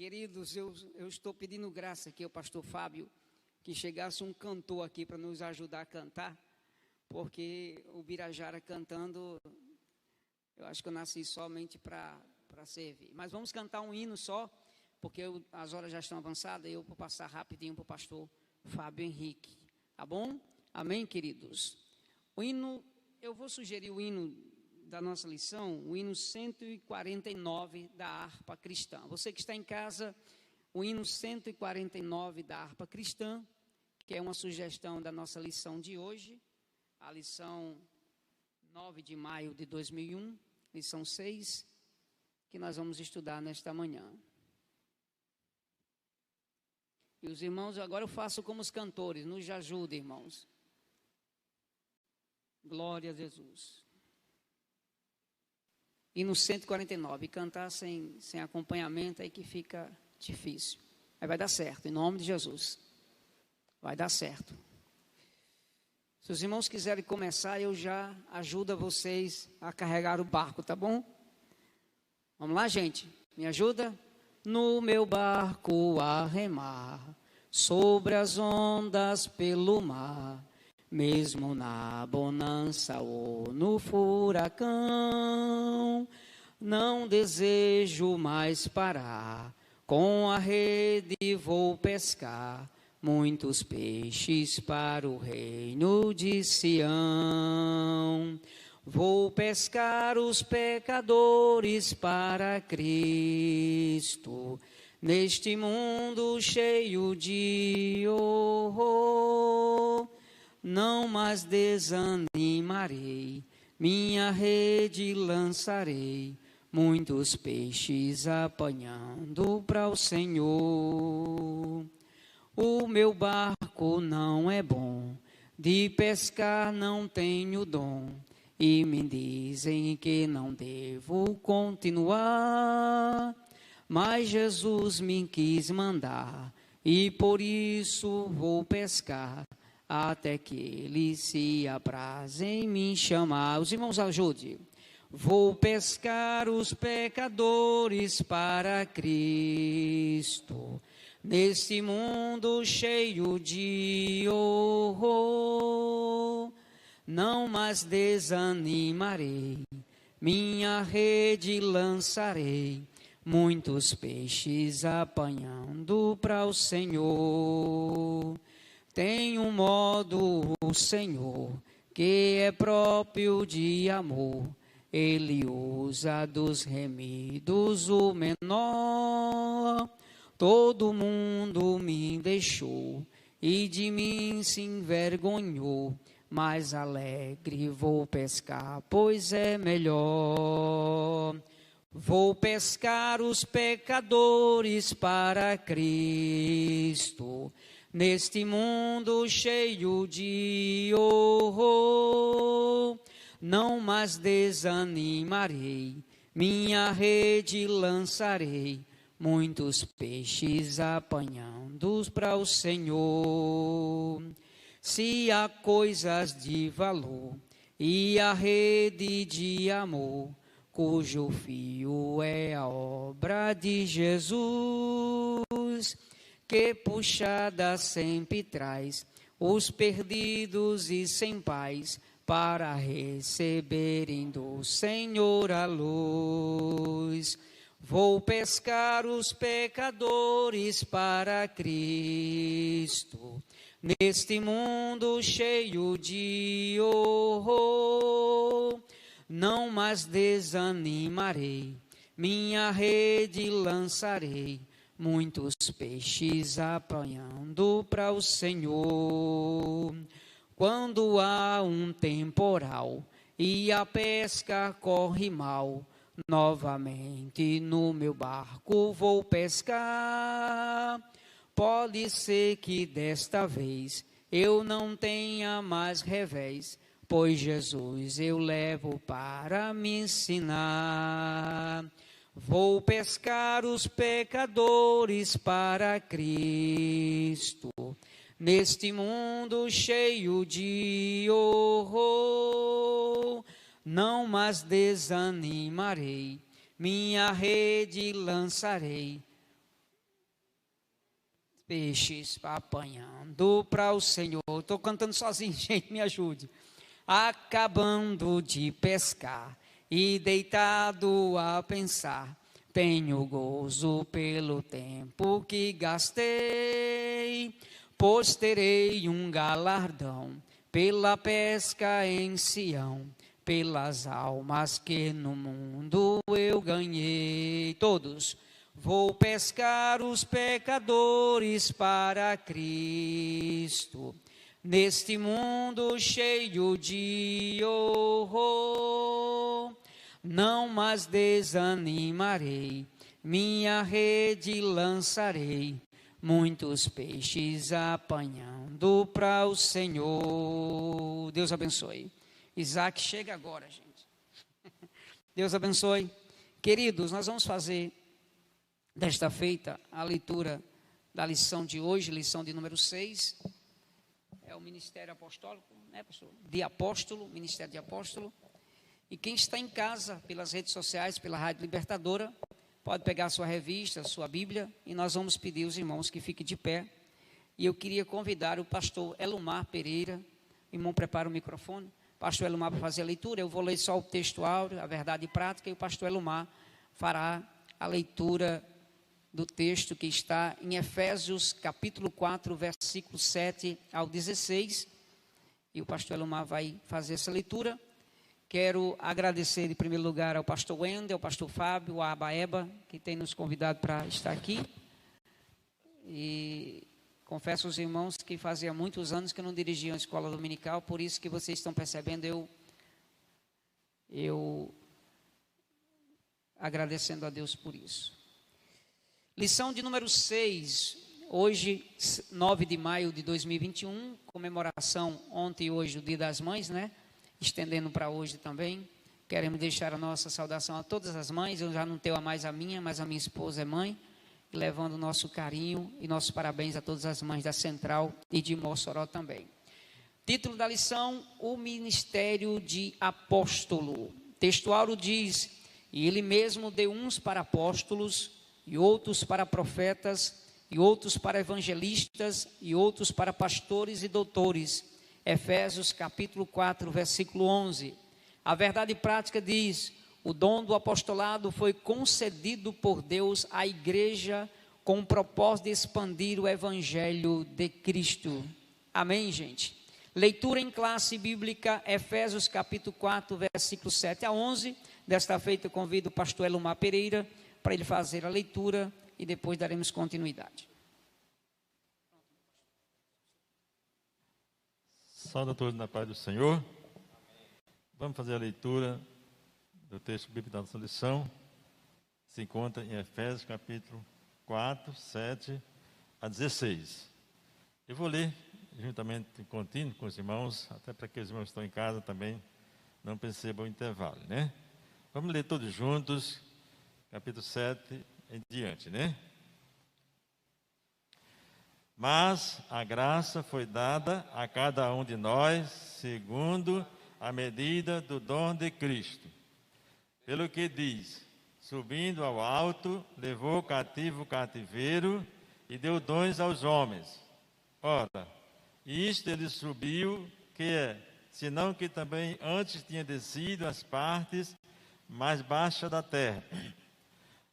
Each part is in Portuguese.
Queridos, eu estou pedindo graça aqui ao pastor Fábio, que chegasse um cantor aqui para nos ajudar a cantar, porque o Birajara cantando, eu acho que eu nasci somente para servir. Mas vamos cantar um hino só, porque as horas já estão avançadas, eu vou passar rapidinho para o pastor Fábio Henrique, tá bom? Amém, queridos? O hino, eu vou sugerir o hino da nossa lição, o hino 149 da harpa cristã. Você que está em casa, o hino 149 da harpa cristã, que é uma sugestão da nossa lição de hoje, a lição 9 de maio de 2001, lição 6, que nós vamos estudar nesta manhã. E os irmãos, agora eu faço como os cantores, nos ajudem, irmãos. Glória a Jesus. E no 149, cantar sem acompanhamento aí que fica difícil. Mas vai dar certo, em nome de Jesus. Vai dar certo. Se os irmãos quiserem começar, eu já ajudo vocês a carregar o barco, tá bom? Vamos lá, gente? Me ajuda? No meu barco a remar, sobre as ondas pelo mar, mesmo na bonança ou no furacão, não desejo mais parar, com a rede vou pescar muitos peixes para o reino de Sião. Vou pescar os pecadores para Cristo, neste mundo cheio de horror. Não mais desanimarei, minha rede lançarei, muitos peixes apanhando para o Senhor. O meu barco não é bom, de pescar não tenho dom, e me dizem que não devo continuar, mas Jesus me quis mandar, e por isso vou pescar, até que Ele se apraze em me chamar. Os irmãos, ajude. Vou pescar os pecadores para Cristo, nesse mundo cheio de horror. Não mais desanimarei, minha rede lançarei, muitos peixes apanhando para o Senhor. Tem um modo, o Senhor, que é próprio de amor, Ele usa dos remidos o menor. Todo mundo me deixou e de mim se envergonhou, mas alegre vou pescar, pois é melhor. Vou pescar os pecadores para Cristo, neste mundo cheio de horror. Não mais desanimarei, minha rede lançarei, muitos peixes apanhando para o Senhor. Se há coisas de valor e a rede de amor, cujo fio é a obra de Jesus, que puxada sempre traz os perdidos e sem paz, para receberem do Senhor a luz. Vou pescar os pecadores para Cristo, neste mundo cheio de horror. Não mais desanimarei, minha rede lançarei, muitos peixes apanhando para o Senhor. Quando há um temporal e a pesca corre mal, novamente no meu barco vou pescar. Pode ser que desta vez eu não tenha mais revés, pois Jesus eu levo para me ensinar. Vou pescar os pecadores para Cristo, neste mundo cheio de horror. Não mais desanimarei, minha rede lançarei, peixes apanhando para o Senhor. Estou cantando sozinho, gente, me ajude. Acabando de pescar e deitado a pensar, tenho gozo pelo tempo que gastei, pois terei um galardão pela pesca em Sião, pelas almas que no mundo eu ganhei. Todos. Vou pescar os pecadores para Cristo, neste mundo cheio de horror. Não mais desanimarei, minha rede lançarei, muitos peixes apanhando para o Senhor. Deus abençoe. Isaac chega agora, gente. Deus abençoe. Queridos, nós vamos fazer desta feita a leitura da lição de hoje, lição de número 6. É o ministério apostólico, né, pastor? De apóstolo, ministério de apóstolo. E quem está em casa, pelas redes sociais, pela Rádio Libertadora, pode pegar a sua revista, a sua Bíblia, e nós vamos pedir aos irmãos que fiquem de pé. E eu queria convidar o pastor Elomar Pereira. Irmão, prepara o microfone. Pastor Elomar para fazer a leitura. Eu vou ler só o texto áureo, a verdade prática, e o pastor Elomar fará a leitura do texto que está em Efésios capítulo 4, versículo 7 ao 16, e o pastor Elomar vai fazer essa leitura. Quero agradecer em primeiro lugar ao pastor Wendel, ao pastor Fábio, a Abaeba, que tem nos convidado para estar aqui, e confesso aos irmãos que fazia muitos anos que eu não dirigia uma escola dominical, por isso que vocês estão percebendo eu agradecendo a Deus por isso. Lição de número 6, hoje, 9 de maio de 2021, comemoração ontem e hoje do Dia das Mães, né? Estendendo para hoje também. Queremos deixar a nossa saudação a todas as mães. Eu já não tenho mais a minha, mas a minha esposa é mãe. E levando o nosso carinho e nossos parabéns a todas as mães da Central e de Mossoró também. Título da lição, o ministério de apóstolo. Textual diz, e ele mesmo deu uns para apóstolos, e outros para profetas, e outros para evangelistas, e outros para pastores e doutores. Efésios capítulo 4, versículo 11. A verdade prática diz, o dom do apostolado foi concedido por Deus à igreja com o propósito de expandir o evangelho de Cristo. Amém, gente? Leitura em classe bíblica, Efésios capítulo 4, versículo 7 a 11. Desta feita eu convido o pastor Elomar Pereira para ele fazer a leitura e depois daremos continuidade. Saúde a todos na paz do Senhor. Vamos fazer a leitura do texto bíblico da nossa lição. Se encontra em Efésios capítulo 4, 7 a 16. Eu vou ler juntamente em contínuo com os irmãos, até para que os irmãos que estão em casa também não percebam o intervalo, né? Vamos ler todos juntos, capítulo 7 em diante, né? Mas a graça foi dada a cada um de nós, segundo a medida do dom de Cristo. Pelo que diz, subindo ao alto, levou cativo o cativeiro e deu dons aos homens. Ora, isto ele subiu, que é, senão que também antes tinha descido às partes mais baixas da terra.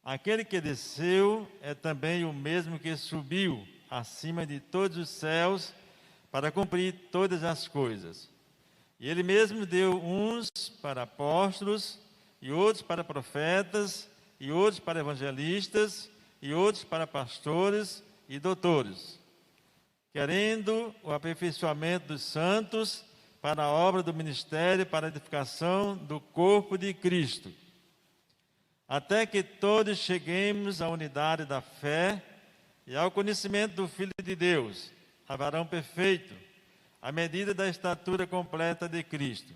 Aquele que desceu é também o mesmo que subiu acima de todos os céus para cumprir todas as coisas. E ele mesmo deu uns para apóstolos, e outros para profetas, e outros para evangelistas, e outros para pastores e doutores, querendo o aperfeiçoamento dos santos para a obra do ministério, para a edificação do corpo de Cristo, até que todos cheguemos à unidade da fé e ao conhecimento do Filho de Deus, a varão perfeito, à medida da estatura completa de Cristo,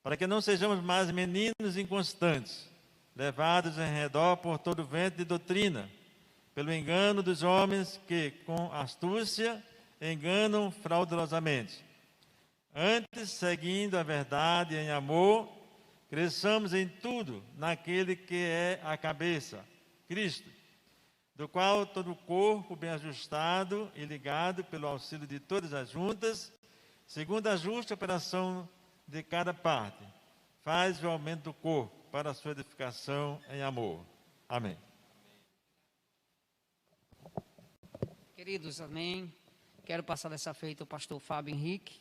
para que não sejamos mais meninos inconstantes, levados em redor por todo vento de doutrina, pelo engano dos homens que, com astúcia, enganam fraudulosamente. Antes, seguindo a verdade em amor, cresçamos em tudo naquele que é a cabeça, Cristo, do qual todo o corpo, bem ajustado e ligado pelo auxílio de todas as juntas, segundo a justa operação de cada parte, faz o aumento do corpo para a sua edificação em amor. Amém. Queridos, amém. Quero passar dessa feita ao pastor Fábio Henrique,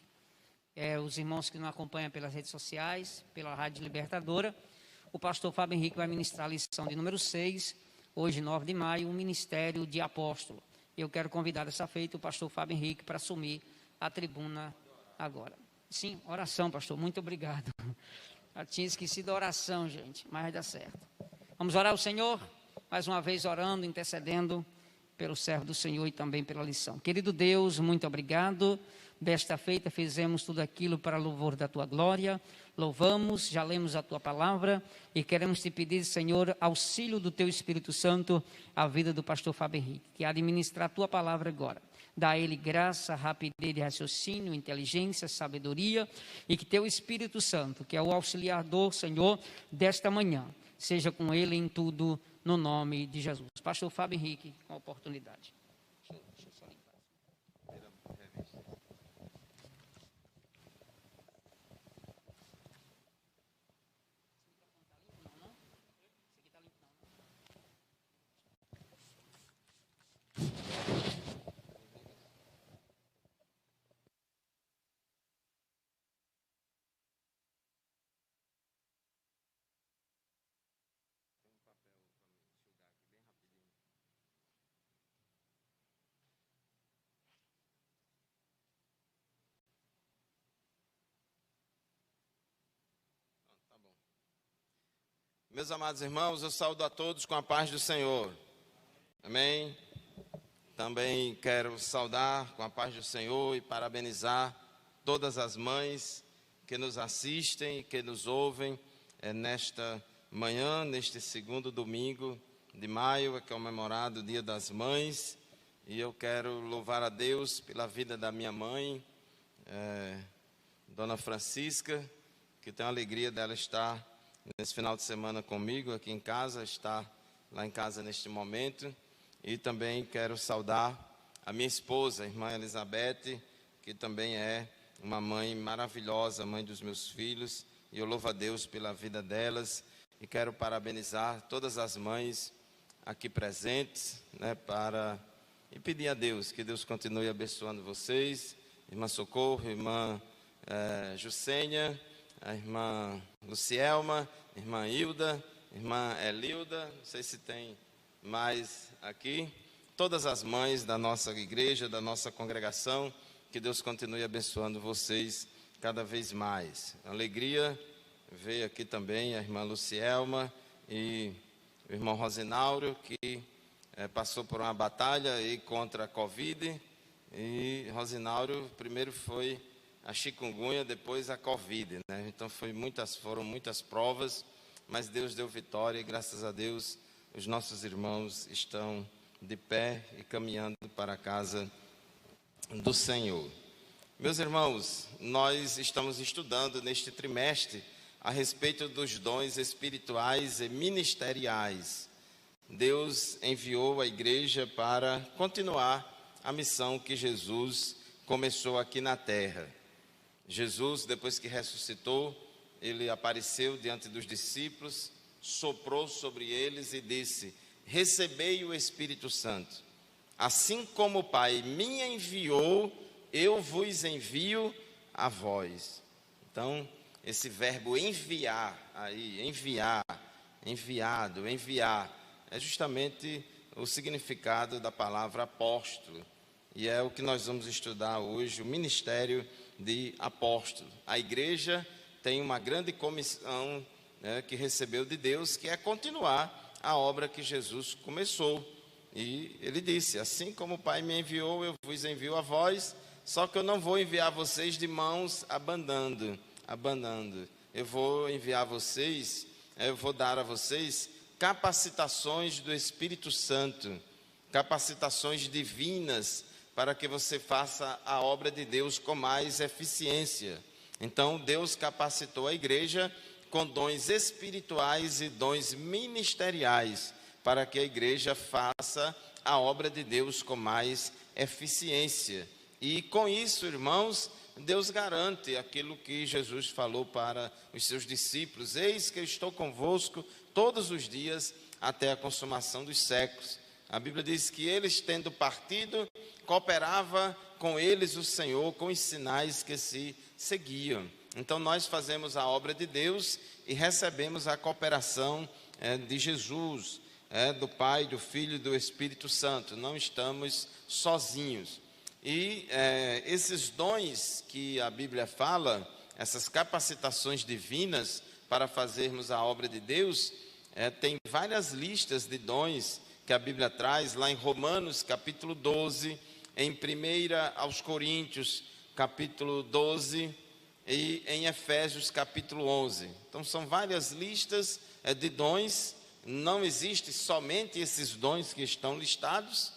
os irmãos que nos acompanham pelas redes sociais, pela Rádio Libertadora. O pastor Fábio Henrique vai ministrar a lição de número 6, hoje, 9 de maio, o Ministério de Apóstolo. Eu quero convidar dessa feita o pastor Fábio Henrique para assumir a tribuna agora. Sim, oração, pastor, muito obrigado. Já tinha esquecido a oração, gente, mas vai dar certo. Vamos orar ao Senhor, mais uma vez orando, intercedendo pelo servo do Senhor e também pela lição. Querido Deus, muito obrigado. Desta feita fizemos tudo aquilo para louvor da Tua glória. Louvamos, já lemos a Tua palavra e queremos Te pedir, Senhor, auxílio do Teu Espírito Santo à vida do pastor Fábio Henrique, que administrar a Tua palavra agora. Dá a ele graça, rapidez de raciocínio, inteligência, sabedoria, e que Teu Espírito Santo, que é o auxiliador, Senhor, desta manhã, seja com ele em tudo, no nome de Jesus. Pastor Fábio Henrique, com a oportunidade. Deixa eu só limpar. Meus amados irmãos, eu saúdo a todos com a paz do Senhor. Amém? Também quero saudar com a paz do Senhor e parabenizar todas as mães que nos assistem e que nos ouvem nesta manhã, neste segundo domingo de maio, é comemorado o Dia das Mães. E eu quero louvar a Deus pela vida da minha mãe, Dona Francisca, que tenho a alegria dela estar nesse final de semana comigo aqui em casa, está lá em casa neste momento. E também quero saudar a minha esposa, a irmã Elizabeth, que também é uma mãe maravilhosa, mãe dos meus filhos, e eu louvo a Deus pela vida delas, e quero parabenizar todas as mães aqui presentes, e pedir a Deus, que Deus continue abençoando vocês, irmã Socorro, irmã Jucênia, a irmã Lucielma, irmã Hilda, irmã Elilda, não sei se tem mais aqui, todas as mães da nossa igreja, da nossa congregação, que Deus continue abençoando vocês cada vez mais. Alegria ver aqui também a irmã Lucielma e o irmão Rosinauro, que passou por uma batalha aí contra a Covid, e Rosinauro primeiro foi a chikungunya, depois a Covid, né? Então foram muitas provas, mas Deus deu vitória e graças a Deus os nossos irmãos estão de pé e caminhando para a casa do Senhor. Meus irmãos, nós estamos estudando neste trimestre a respeito dos dons espirituais e ministeriais. Deus enviou a igreja para continuar a missão que Jesus começou aqui na terra. Jesus, depois que ressuscitou, ele apareceu diante dos discípulos, soprou sobre eles e disse: recebei o Espírito Santo. Assim como o Pai me enviou, eu vos envio a vós. Então, esse verbo enviar, enviado, enviar, é justamente o significado da palavra apóstolo. E é o que nós vamos estudar hoje, o ministério de apóstolo. A igreja tem uma grande comissão, que recebeu de Deus, que é continuar a obra que Jesus começou. E ele disse: assim como o Pai me enviou, eu vos envio a vós, só que eu não vou enviar vocês de mãos abanando. Eu vou enviar vocês, eu vou dar a vocês capacitações do Espírito Santo, capacitações divinas, para que você faça a obra de Deus com mais eficiência. Então, Deus capacitou a igreja com dons espirituais e dons ministeriais, para que a igreja faça a obra de Deus com mais eficiência. E com isso, irmãos, Deus garante aquilo que Jesus falou para os seus discípulos: eis que eu estou convosco todos os dias até a consumação dos séculos. A Bíblia diz que eles, tendo partido, cooperava com eles o Senhor com os sinais que se seguiam. Então nós fazemos a obra de Deus e recebemos a cooperação de Jesus, do Pai, do Filho e do Espírito Santo. Não estamos sozinhos. E esses dons que a Bíblia fala, essas capacitações divinas para fazermos a obra de Deus, tem várias listas de dons que a Bíblia traz, lá em Romanos capítulo 12, em 1 aos Coríntios capítulo 12 e em Efésios capítulo 11. Então são várias listas de dons. Não existe somente esses dons que estão listados,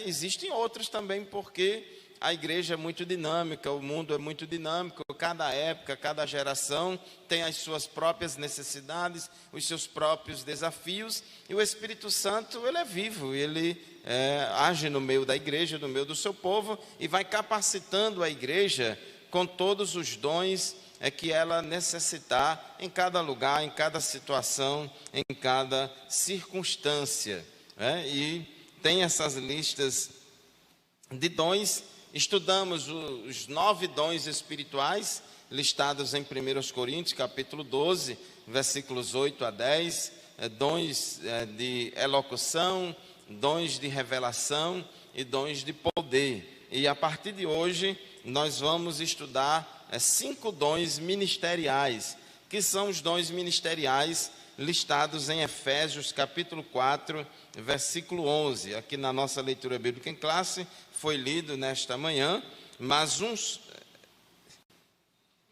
existem outros também, porque a igreja é muito dinâmica, o mundo é muito dinâmico, cada época, cada geração tem as suas próprias necessidades, os seus próprios desafios, e o Espírito Santo, ele é vivo, ele age no meio da igreja, no meio do seu povo, e vai capacitando a igreja com todos os dons que ela necessitar em cada lugar, em cada situação, em cada circunstância, e tem essas listas de dons. Estudamos os 9 dons espirituais listados em 1 Coríntios, capítulo 12, versículos 8 a 10, dons de elocução, dons de revelação e dons de poder. E a partir de hoje, nós vamos estudar 5 dons ministeriais, que são os dons ministeriais listados em Efésios, capítulo 4, versículo 11. Aqui na nossa leitura bíblica em classe, foi lido nesta manhã, mas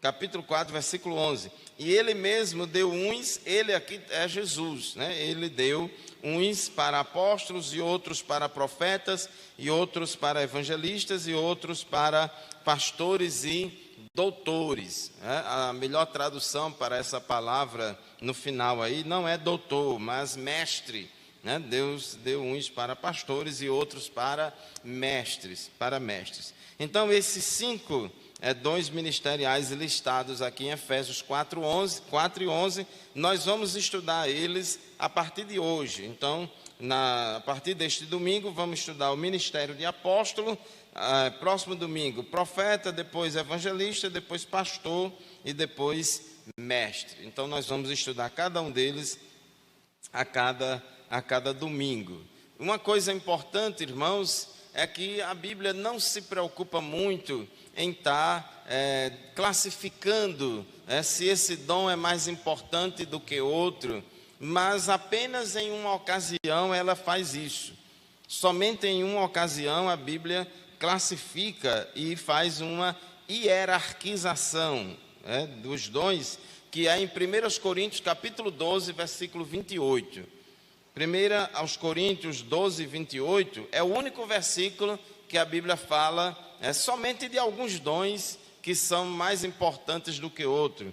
capítulo 4, versículo 11. E ele mesmo deu uns, ele aqui é Jesus, ele deu uns para apóstolos, e outros para profetas, e outros para evangelistas, e outros para pastores e doutores. A melhor tradução para essa palavra no final aí não é doutor, mas mestre. Deus deu uns para pastores e outros para mestres. Então esses 5 dons ministeriais listados aqui em Efésios 4 e 11, nós vamos estudar eles a partir de hoje. Então, a partir deste domingo, vamos estudar o ministério de apóstolo, próximo domingo profeta, depois evangelista, depois pastor e depois mestre. Então nós vamos estudar cada um deles a cada domingo. Uma coisa importante, irmãos, é que a Bíblia não se preocupa muito em estar classificando se esse dom é mais importante do que outro, mas apenas em uma ocasião ela faz isso. Somente em uma ocasião a Bíblia classifica e faz uma hierarquização dos dons, que é em 1 Coríntios capítulo 12, versículo 28. 1 aos Coríntios 12, 28 é o único versículo que a Bíblia fala somente de alguns dons que são mais importantes do que outros,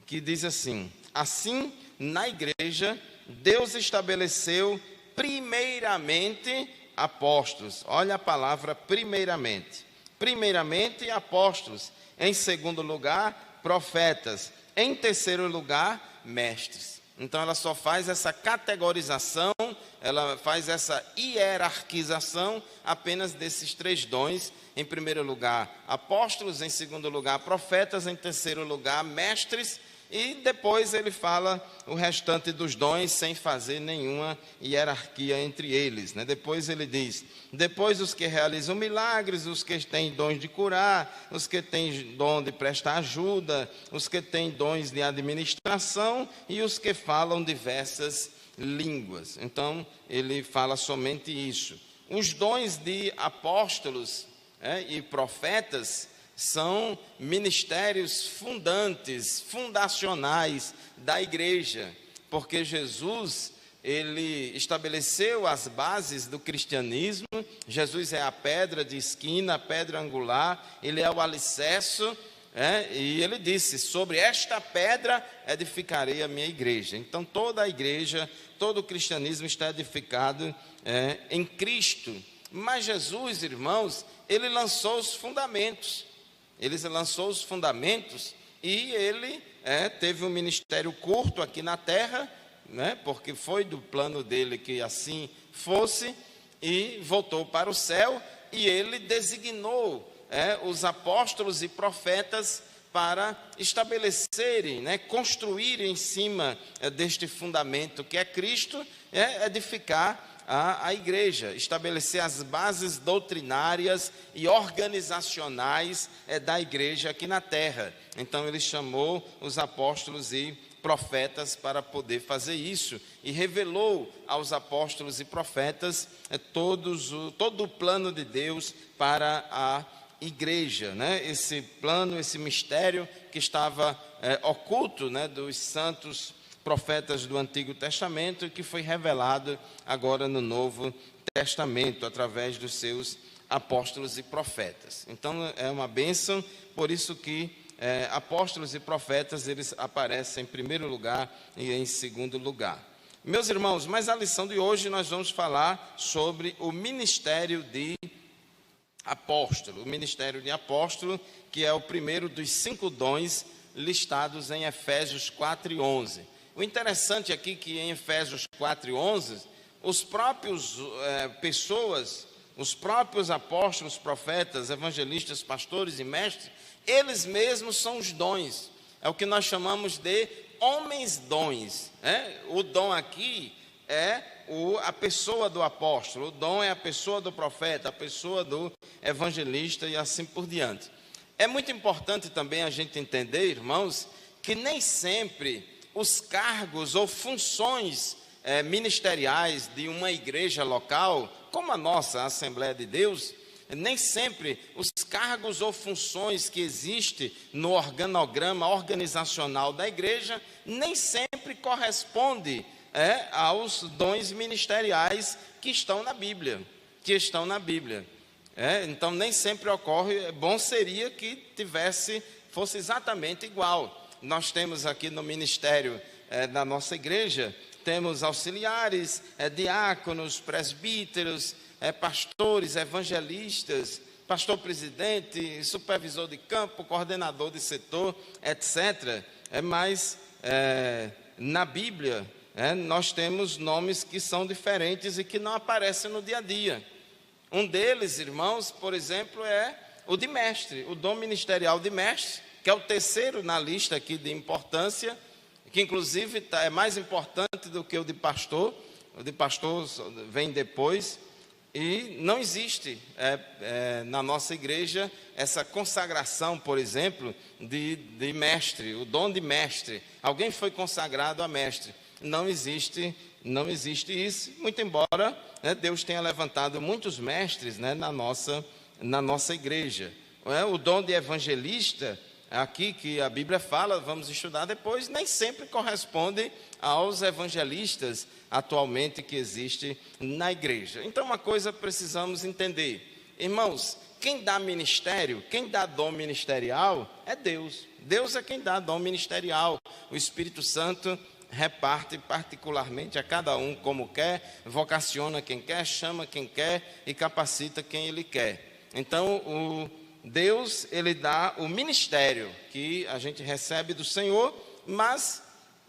que diz assim: assim, na igreja, Deus estabeleceu primeiramente apóstolos. Olha a palavra primeiramente. Primeiramente apóstolos. Em segundo lugar, profetas. Em terceiro lugar, mestres. Então ela só faz essa categorização, ela faz essa hierarquização apenas desses 3 dons. Em primeiro lugar, apóstolos. Em segundo lugar, profetas. Em terceiro lugar, mestres. E depois ele fala o restante dos dons sem fazer nenhuma hierarquia entre eles. Depois ele diz: depois os que realizam milagres, os que têm dons de curar, os que têm dom de prestar ajuda, os que têm dons de administração e os que falam diversas línguas. Então ele fala somente isso. Os dons de apóstolos e profetas são ministérios fundacionais da igreja, porque Jesus, ele estabeleceu as bases do cristianismo. Jesus é a pedra de esquina, a pedra angular, ele é o alicerce, e ele disse: sobre esta pedra edificarei a minha igreja. Então toda a igreja, todo o cristianismo está edificado em Cristo. Mas Jesus, irmãos, ele lançou os fundamentos. Ele lançou os fundamentos e ele teve um ministério curto aqui na terra, né, porque foi do plano dele que assim fosse, e voltou para o céu, e ele designou os apóstolos e profetas para estabelecerem, né, construir em cima deste fundamento que é Cristo, edificar a igreja, estabelecer as bases doutrinárias e organizacionais da igreja aqui na terra. Então ele chamou os apóstolos e profetas para poder fazer isso, e revelou aos apóstolos e profetas todo o plano de Deus para a igreja, né? Esse plano, esse mistério que estava oculto, né, dos santos profetas do Antigo Testamento, e que foi revelado agora no Novo Testamento, através dos seus apóstolos e profetas. Então é uma bênção, por isso que apóstolos e profetas, eles aparecem em primeiro lugar e em segundo lugar. Meus irmãos, mas a lição de hoje nós vamos falar sobre o ministério de apóstolo. O ministério de apóstolo, que é o primeiro dos 5 dons listados em Efésios 4:11. O interessante aqui é que em Efésios 4:11, os próprios os próprios apóstolos, profetas, evangelistas, pastores e mestres, eles mesmos são os dons. É o que nós chamamos de homens-dons. O dom aqui é a pessoa do apóstolo, o dom é a pessoa do profeta, a pessoa do evangelista e assim por diante. É muito importante também a gente entender, irmãos, que nem sempre os cargos ou funções ministeriais de uma igreja local, como a nossa Assembleia de Deus, nem sempre os cargos ou funções que existem no organograma organizacional da igreja, nem sempre corresponde aos dons ministeriais que estão na Bíblia. Então nem sempre ocorre. Bom seria que fosse exatamente igual. Nós temos aqui no ministério da nossa igreja, temos auxiliares, diáconos, presbíteros, pastores, evangelistas, pastor-presidente, supervisor de campo, coordenador de setor, etc. Mas na Bíblia nós temos nomes que são diferentes e que não aparecem no dia a dia. Um deles, irmãos, por exemplo, é o de mestre, o dom ministerial de mestre, que é o terceiro na lista aqui de importância, que inclusive é mais importante do que o de pastor. O de pastor vem depois. E não existe na nossa igreja essa consagração, por exemplo, de mestre, o dom de mestre. Alguém foi consagrado a mestre. Não existe isso, muito embora Deus tenha levantado muitos mestres, na nossa igreja. O dom de evangelista, aqui que a Bíblia fala, vamos estudar depois, nem sempre corresponde aos evangelistas atualmente que existe na igreja. Então uma coisa precisamos entender, irmãos, quem dá ministério, quem dá dom ministerial é Deus. Deus é quem dá dom ministerial. O Espírito Santo reparte particularmente a cada um como quer, vocaciona quem quer, chama quem quer e capacita quem ele quer. Então Deus, ele dá o ministério que a gente recebe do Senhor, mas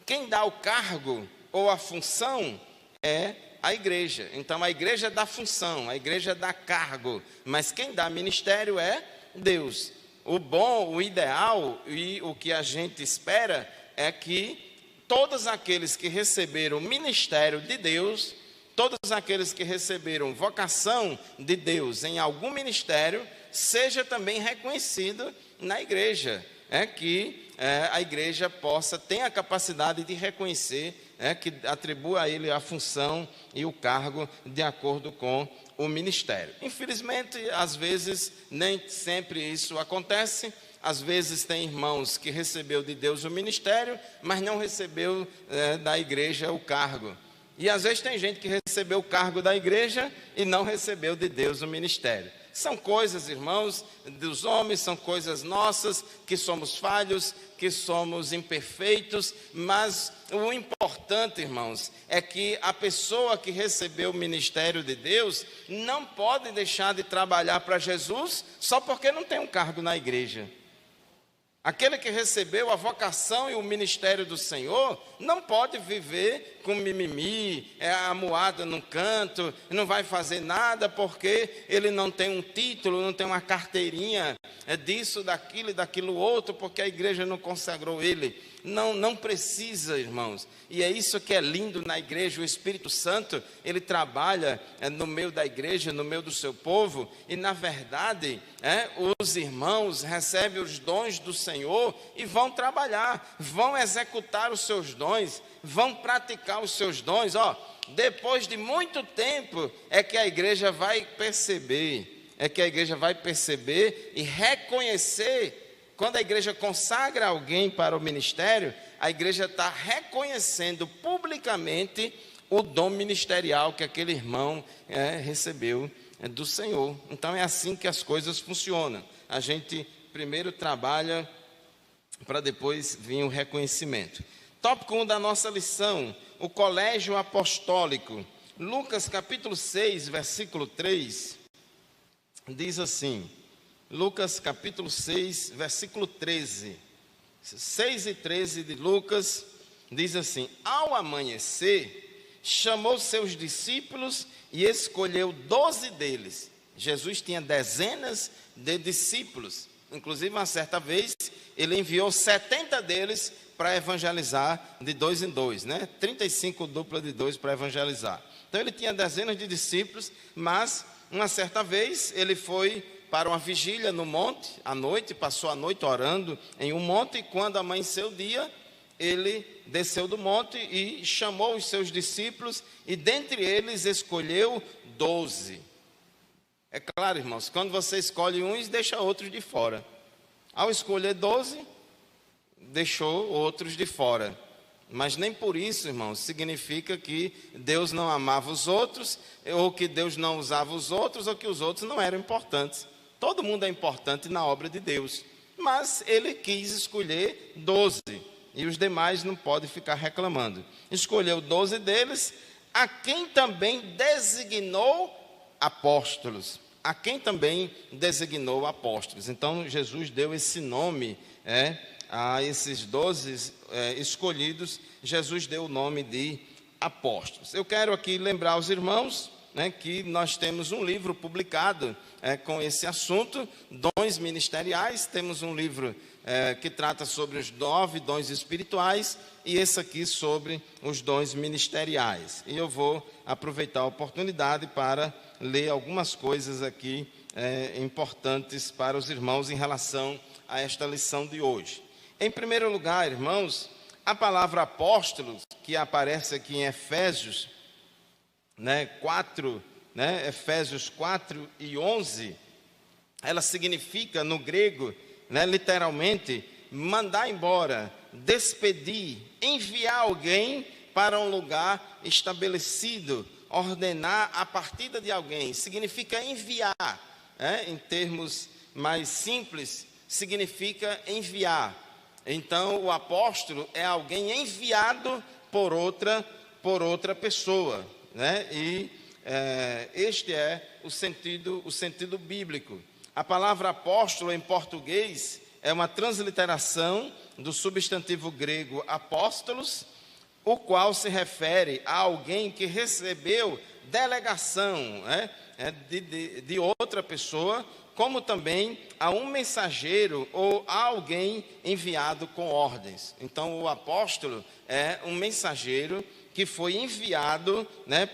quem dá o cargo ou a função é a igreja. Então a igreja dá função, a igreja dá cargo, mas quem dá ministério é Deus. O bom, o ideal e o que a gente espera é que todos aqueles que receberam o ministério de Deus, todos aqueles que receberam vocação de Deus em algum ministério, seja também reconhecido na igreja, que a igreja tenha a capacidade de reconhecer, que atribua a ele a função e o cargo de acordo com o ministério. Infelizmente, às vezes, nem sempre isso acontece. Às vezes tem irmãos que recebeu de Deus o ministério, mas não recebeu da igreja o cargo. E às vezes tem gente que recebeu o cargo da igreja e não recebeu de Deus o ministério. São coisas, irmãos, dos homens, são coisas nossas, que somos falhos, que somos imperfeitos, mas o importante, irmãos, é que a pessoa que recebeu o ministério de Deus não pode deixar de trabalhar para Jesus só porque não tem um cargo na igreja. Aquele que recebeu a vocação e o ministério do Senhor não pode viver com mimimi, amuado num canto, não vai fazer nada porque ele não tem um título, não tem uma carteirinha disso, daquilo e daquilo outro, porque a igreja não consagrou ele. Não precisa, irmãos. E é isso que é lindo na igreja. O Espírito Santo, ele trabalha no meio da igreja, no meio do seu povo. E na verdade, os irmãos recebem os dons do Senhor e vão trabalhar, vão executar os seus dons, vão praticar os seus dons. Depois de muito tempo é que a igreja vai perceber, e reconhecer. Quando a igreja consagra alguém para o ministério, a igreja está reconhecendo publicamente o dom ministerial que aquele irmão recebeu do Senhor. Então é assim que as coisas funcionam. A gente primeiro trabalha para depois vir o reconhecimento. Tópico 1 da nossa lição, o colégio apostólico. Lucas capítulo 6, versículo 3, diz assim... Lucas capítulo 6, versículo 13, 6 e 13 de Lucas, diz assim: ao amanhecer, chamou seus discípulos e escolheu 12 deles. Jesus tinha dezenas de discípulos, inclusive uma certa vez, ele enviou 70 deles para evangelizar de 2 em 2, 35 dupla de 2 para evangelizar. Então ele tinha dezenas de discípulos, mas uma certa vez ele foi para uma vigília no monte, à noite, passou a noite orando em um monte, e quando amanheceu o dia, ele desceu do monte e chamou os seus discípulos, e dentre eles escolheu 12. É claro, irmãos, quando você escolhe uns, deixa outros de fora. Ao escolher 12, deixou outros de fora. Mas nem por isso, irmãos, significa que Deus não amava os outros, ou que Deus não usava os outros, ou que os outros não eram importantes. Todo mundo é importante na obra de Deus, mas ele quis escolher 12, e os demais não podem ficar reclamando. Escolheu 12 deles, a quem também designou apóstolos. Então Jesus deu esse nome a esses 12 escolhidos, Jesus deu o nome de apóstolos. Eu quero aqui lembrar aos irmãos que nós temos um livro publicado com esse assunto, dons ministeriais. Temos um livro que trata sobre os 9 dons espirituais, e esse aqui sobre os dons ministeriais. E eu vou aproveitar a oportunidade para ler algumas coisas aqui importantes para os irmãos em relação a esta lição de hoje. Em primeiro lugar, irmãos, a palavra apóstolo, que aparece aqui em Efésios 4, Efésios 4 e 11, ela significa no grego, literalmente, mandar embora, despedir, enviar alguém para um lugar estabelecido, ordenar a partida de alguém. Significa enviar, em termos mais simples, significa enviar. Então o apóstolo é alguém enviado por outra pessoa. E este é o sentido bíblico. A palavra apóstolo em português é uma transliteração do substantivo grego apóstolos, o qual se refere a alguém que recebeu delegação de outra pessoa, como também a um mensageiro ou a alguém enviado com ordens. Então o apóstolo é um mensageiro que foi enviado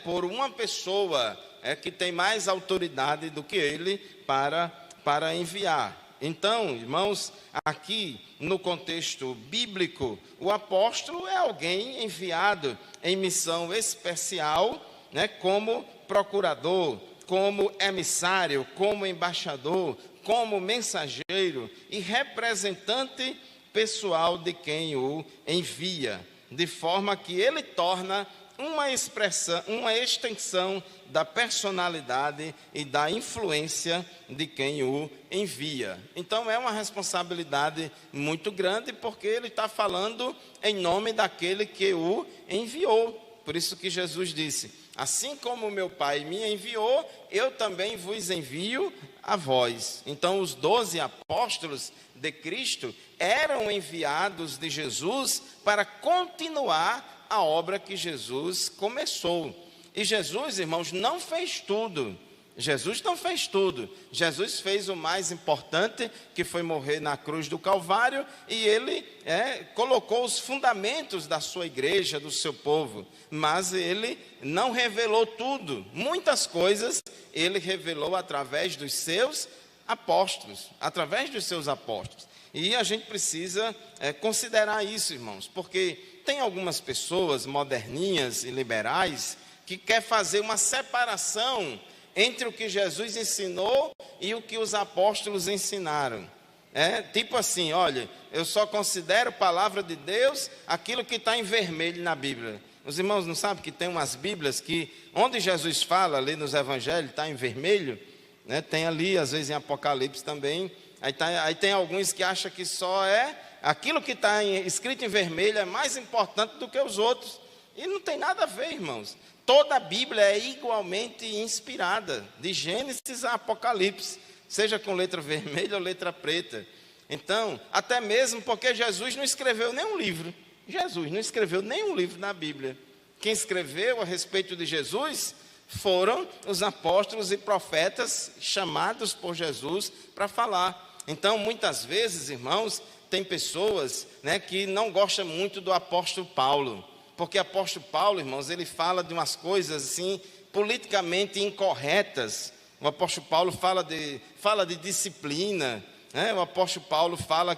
por uma pessoa que tem mais autoridade do que ele para enviar. Então, irmãos, aqui no contexto bíblico, o apóstolo é alguém enviado em missão especial, como procurador, como emissário, como embaixador, como mensageiro e representante pessoal de quem o envia, de forma que ele torna uma expressão, uma extensão da personalidade e da influência de quem o envia. Então é uma responsabilidade muito grande, porque ele está falando em nome daquele que o enviou. Por isso que Jesus disse: assim como meu Pai me enviou, eu também vos envio a vós. Então os 12 apóstolos de Cristo eram enviados de Jesus para continuar a obra que Jesus começou. E Jesus, irmãos, não fez tudo. Jesus não fez tudo. Jesus fez o mais importante, que foi morrer na cruz do Calvário, e ele colocou os fundamentos da sua igreja, do seu povo. Mas ele não revelou tudo. Muitas coisas ele revelou através dos seus apóstolos. Através dos seus apóstolos. E a gente precisa considerar isso, irmãos, porque tem algumas pessoas moderninhas e liberais que quer fazer uma separação entre o que Jesus ensinou e o que os apóstolos ensinaram. Tipo assim, olha, eu só considero palavra de Deus aquilo que está em vermelho na Bíblia. Os irmãos não sabem que tem umas Bíblias que, onde Jesus fala ali nos Evangelhos, está em vermelho, né? Tem ali, às vezes em Apocalipse também. Aí tem alguns que acham que só aquilo que está escrito em vermelho é mais importante do que os outros. E não tem nada a ver, irmãos. Toda a Bíblia é igualmente inspirada, de Gênesis a Apocalipse, seja com letra vermelha ou letra preta. Então, até mesmo porque Jesus não escreveu nenhum livro. Jesus não escreveu nenhum livro na Bíblia. Quem escreveu a respeito de Jesus foram os apóstolos e profetas chamados por Jesus para falar. Então, muitas vezes, irmãos, tem pessoas, que não gostam muito do apóstolo Paulo, porque o apóstolo Paulo, irmãos, ele fala de umas coisas assim, politicamente incorretas. O apóstolo Paulo fala de disciplina, o apóstolo Paulo fala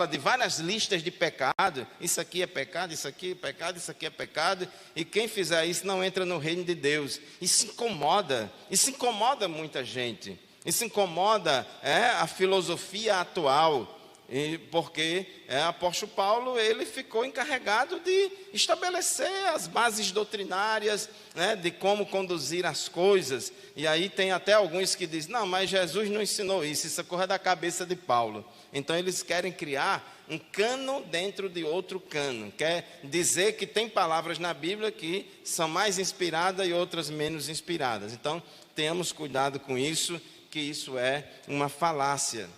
de várias listas de pecado. Isso aqui é pecado, isso aqui é pecado, isso aqui é pecado, e quem fizer isso não entra no reino de Deus. Isso incomoda muita gente. Isso incomoda a filosofia atual, porque o apóstolo Paulo ele ficou encarregado de estabelecer as bases doutrinárias, de como conduzir as coisas. E aí tem até alguns que dizem, não, mas Jesus não ensinou isso corre da cabeça de Paulo. Então eles querem criar um cano dentro de outro cano, quer dizer que tem palavras na Bíblia que são mais inspiradas e outras menos inspiradas. Então tenhamos cuidado com isso, que isso é uma falácia.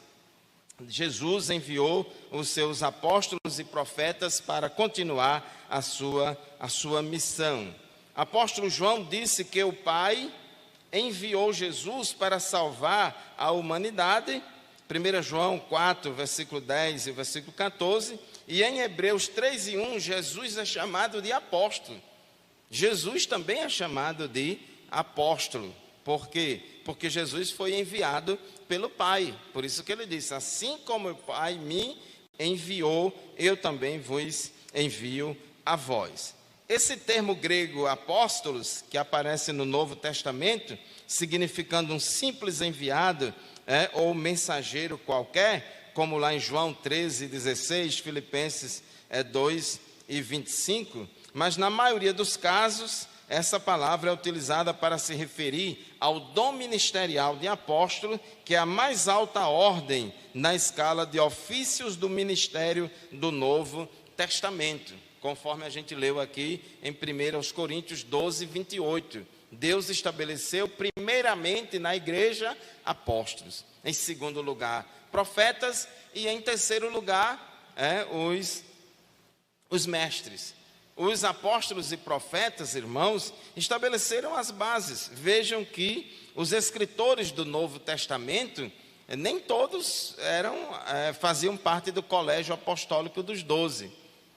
Jesus enviou os seus apóstolos e profetas para continuar a sua missão. Apóstolo João disse que o Pai enviou Jesus para salvar a humanidade, 1 João 4, versículo 10 e versículo 14, e em Hebreus 3:1, Jesus é chamado de apóstolo. Jesus também é chamado de apóstolo. Por quê? Porque Jesus foi enviado pelo Pai. Por isso que ele disse, assim como o Pai me enviou, eu também vos envio a vós. Esse termo grego apóstolos, que aparece no Novo Testamento, significando um simples enviado ou mensageiro qualquer, como lá em João 13:16, Filipenses 2:25, mas na maioria dos casos, essa palavra é utilizada para se referir ao dom ministerial de apóstolo, que é a mais alta ordem na escala de ofícios do ministério do Novo Testamento, conforme a gente leu aqui em 1 Coríntios 12:28. Deus estabeleceu primeiramente na igreja apóstolos, em segundo lugar profetas e em terceiro lugar os mestres. Os apóstolos e profetas, irmãos, estabeleceram as bases. Vejam que os escritores do Novo Testamento, nem todos faziam parte do colégio apostólico dos 12.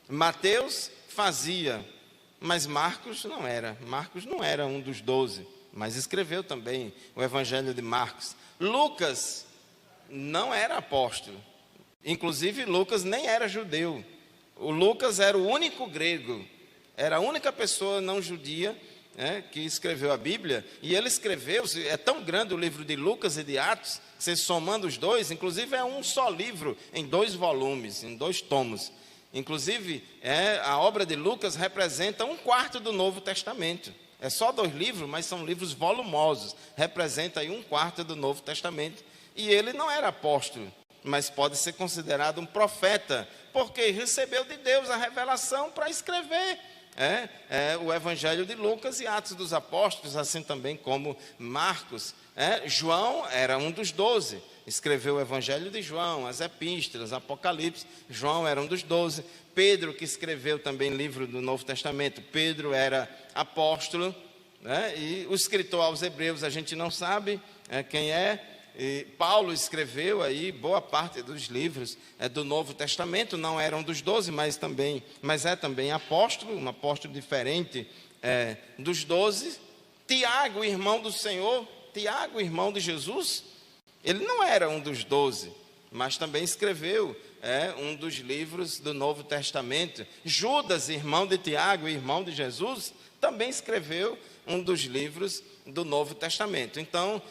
Mateus fazia, mas Marcos não era. Marcos não era um dos 12, mas escreveu também o Evangelho de Marcos. Lucas não era apóstolo. Inclusive, Lucas nem era judeu. O Lucas era o único grego, era a única pessoa não judia que escreveu a Bíblia. E ele escreveu, é tão grande o livro de Lucas e de Atos, que você somando os dois, inclusive é um só livro, em 2 volumes, em 2 tomos. Inclusive, a obra de Lucas representa 1/4 do Novo Testamento. É só 2 livros, mas são livros volumosos. Representa aí 1/4 do Novo Testamento. E ele não era apóstolo, mas pode ser considerado um profeta, porque recebeu de Deus a revelação para escrever o Evangelho de Lucas e Atos dos Apóstolos, assim também como Marcos. João era um dos 12, escreveu o Evangelho de João, as epístolas, Apocalipse. João era um dos 12. Pedro, que escreveu também livro do Novo Testamento, Pedro era apóstolo, e o escritor aos Hebreus a gente não sabe quem é. E Paulo escreveu aí boa parte dos livros do Novo Testamento, não eram dos 12, mas é também apóstolo, um apóstolo diferente dos 12. Tiago, irmão do Senhor, Tiago, irmão de Jesus, ele não era um dos 12, mas também escreveu um dos livros do Novo Testamento. Judas, irmão de Tiago e irmão de Jesus, também escreveu um dos livros do Novo Testamento. Então,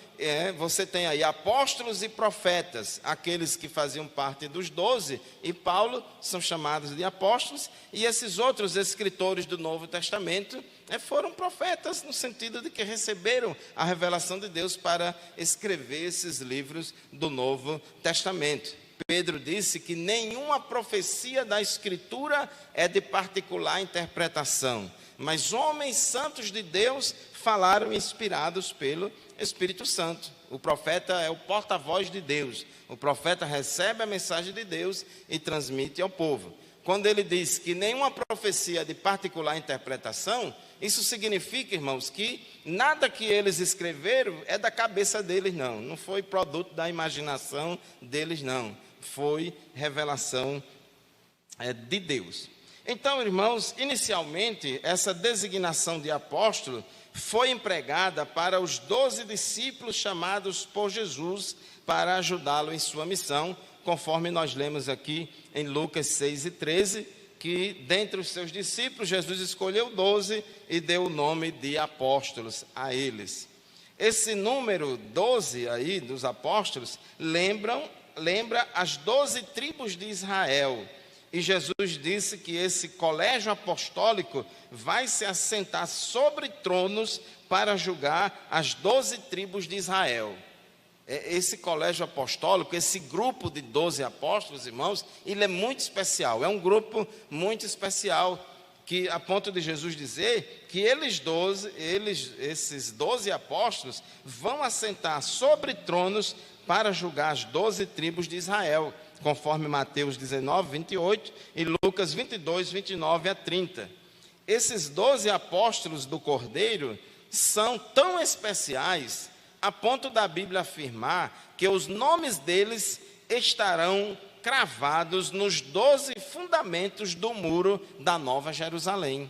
você tem aí apóstolos e profetas, aqueles que faziam parte dos 12, e Paulo são chamados de apóstolos, e esses outros escritores do Novo Testamento foram profetas, no sentido de que receberam a revelação de Deus para escrever esses livros do Novo Testamento. Pedro disse que nenhuma profecia da Escritura é de particular interpretação, mas homens santos de Deus falaram inspirados pelo Espírito Santo. O profeta é o porta-voz de Deus. O profeta recebe a mensagem de Deus e transmite ao povo. Quando ele diz que nenhuma profecia é de particular interpretação, isso significa, irmãos, que nada que eles escreveram é da cabeça deles, não. Não foi produto da imaginação deles, não. Foi revelação de Deus. Então, irmãos, inicialmente, essa designação de apóstolo foi empregada para os 12 discípulos chamados por Jesus para ajudá-lo em sua missão, conforme nós lemos aqui em Lucas 6:13, que dentre os seus discípulos, Jesus escolheu 12 e deu o nome de apóstolos a eles. Esse número 12 aí dos apóstolos lembra as 12 tribos de Israel. E Jesus disse que esse colégio apostólico vai se assentar sobre tronos para julgar as 12 tribos de Israel. Esse colégio apostólico, esse grupo de 12 apóstolos, irmãos, ele é muito especial. É um grupo muito especial, que a ponto de Jesus dizer que esses 12 apóstolos vão assentar sobre tronos para julgar as 12 tribos de Israel, conforme Mateus 19:28 e Lucas 22:29-30. Esses 12 apóstolos do Cordeiro são tão especiais a ponto da Bíblia afirmar que os nomes deles estarão cravados nos 12 fundamentos do muro da Nova Jerusalém.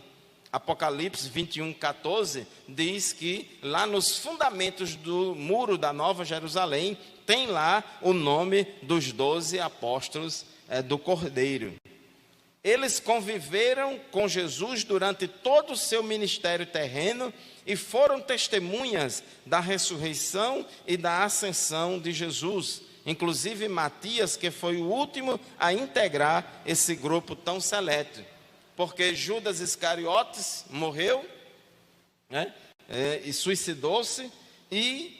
Apocalipse 21:14 diz que lá nos fundamentos do muro da Nova Jerusalém tem lá o nome dos 12 apóstolos do Cordeiro. Eles conviveram com Jesus durante todo o seu ministério terreno e foram testemunhas da ressurreição e da ascensão de Jesus. Inclusive Matias, que foi o último a integrar esse grupo tão seleto. Porque Judas Iscariotes morreu, e suicidou-se, e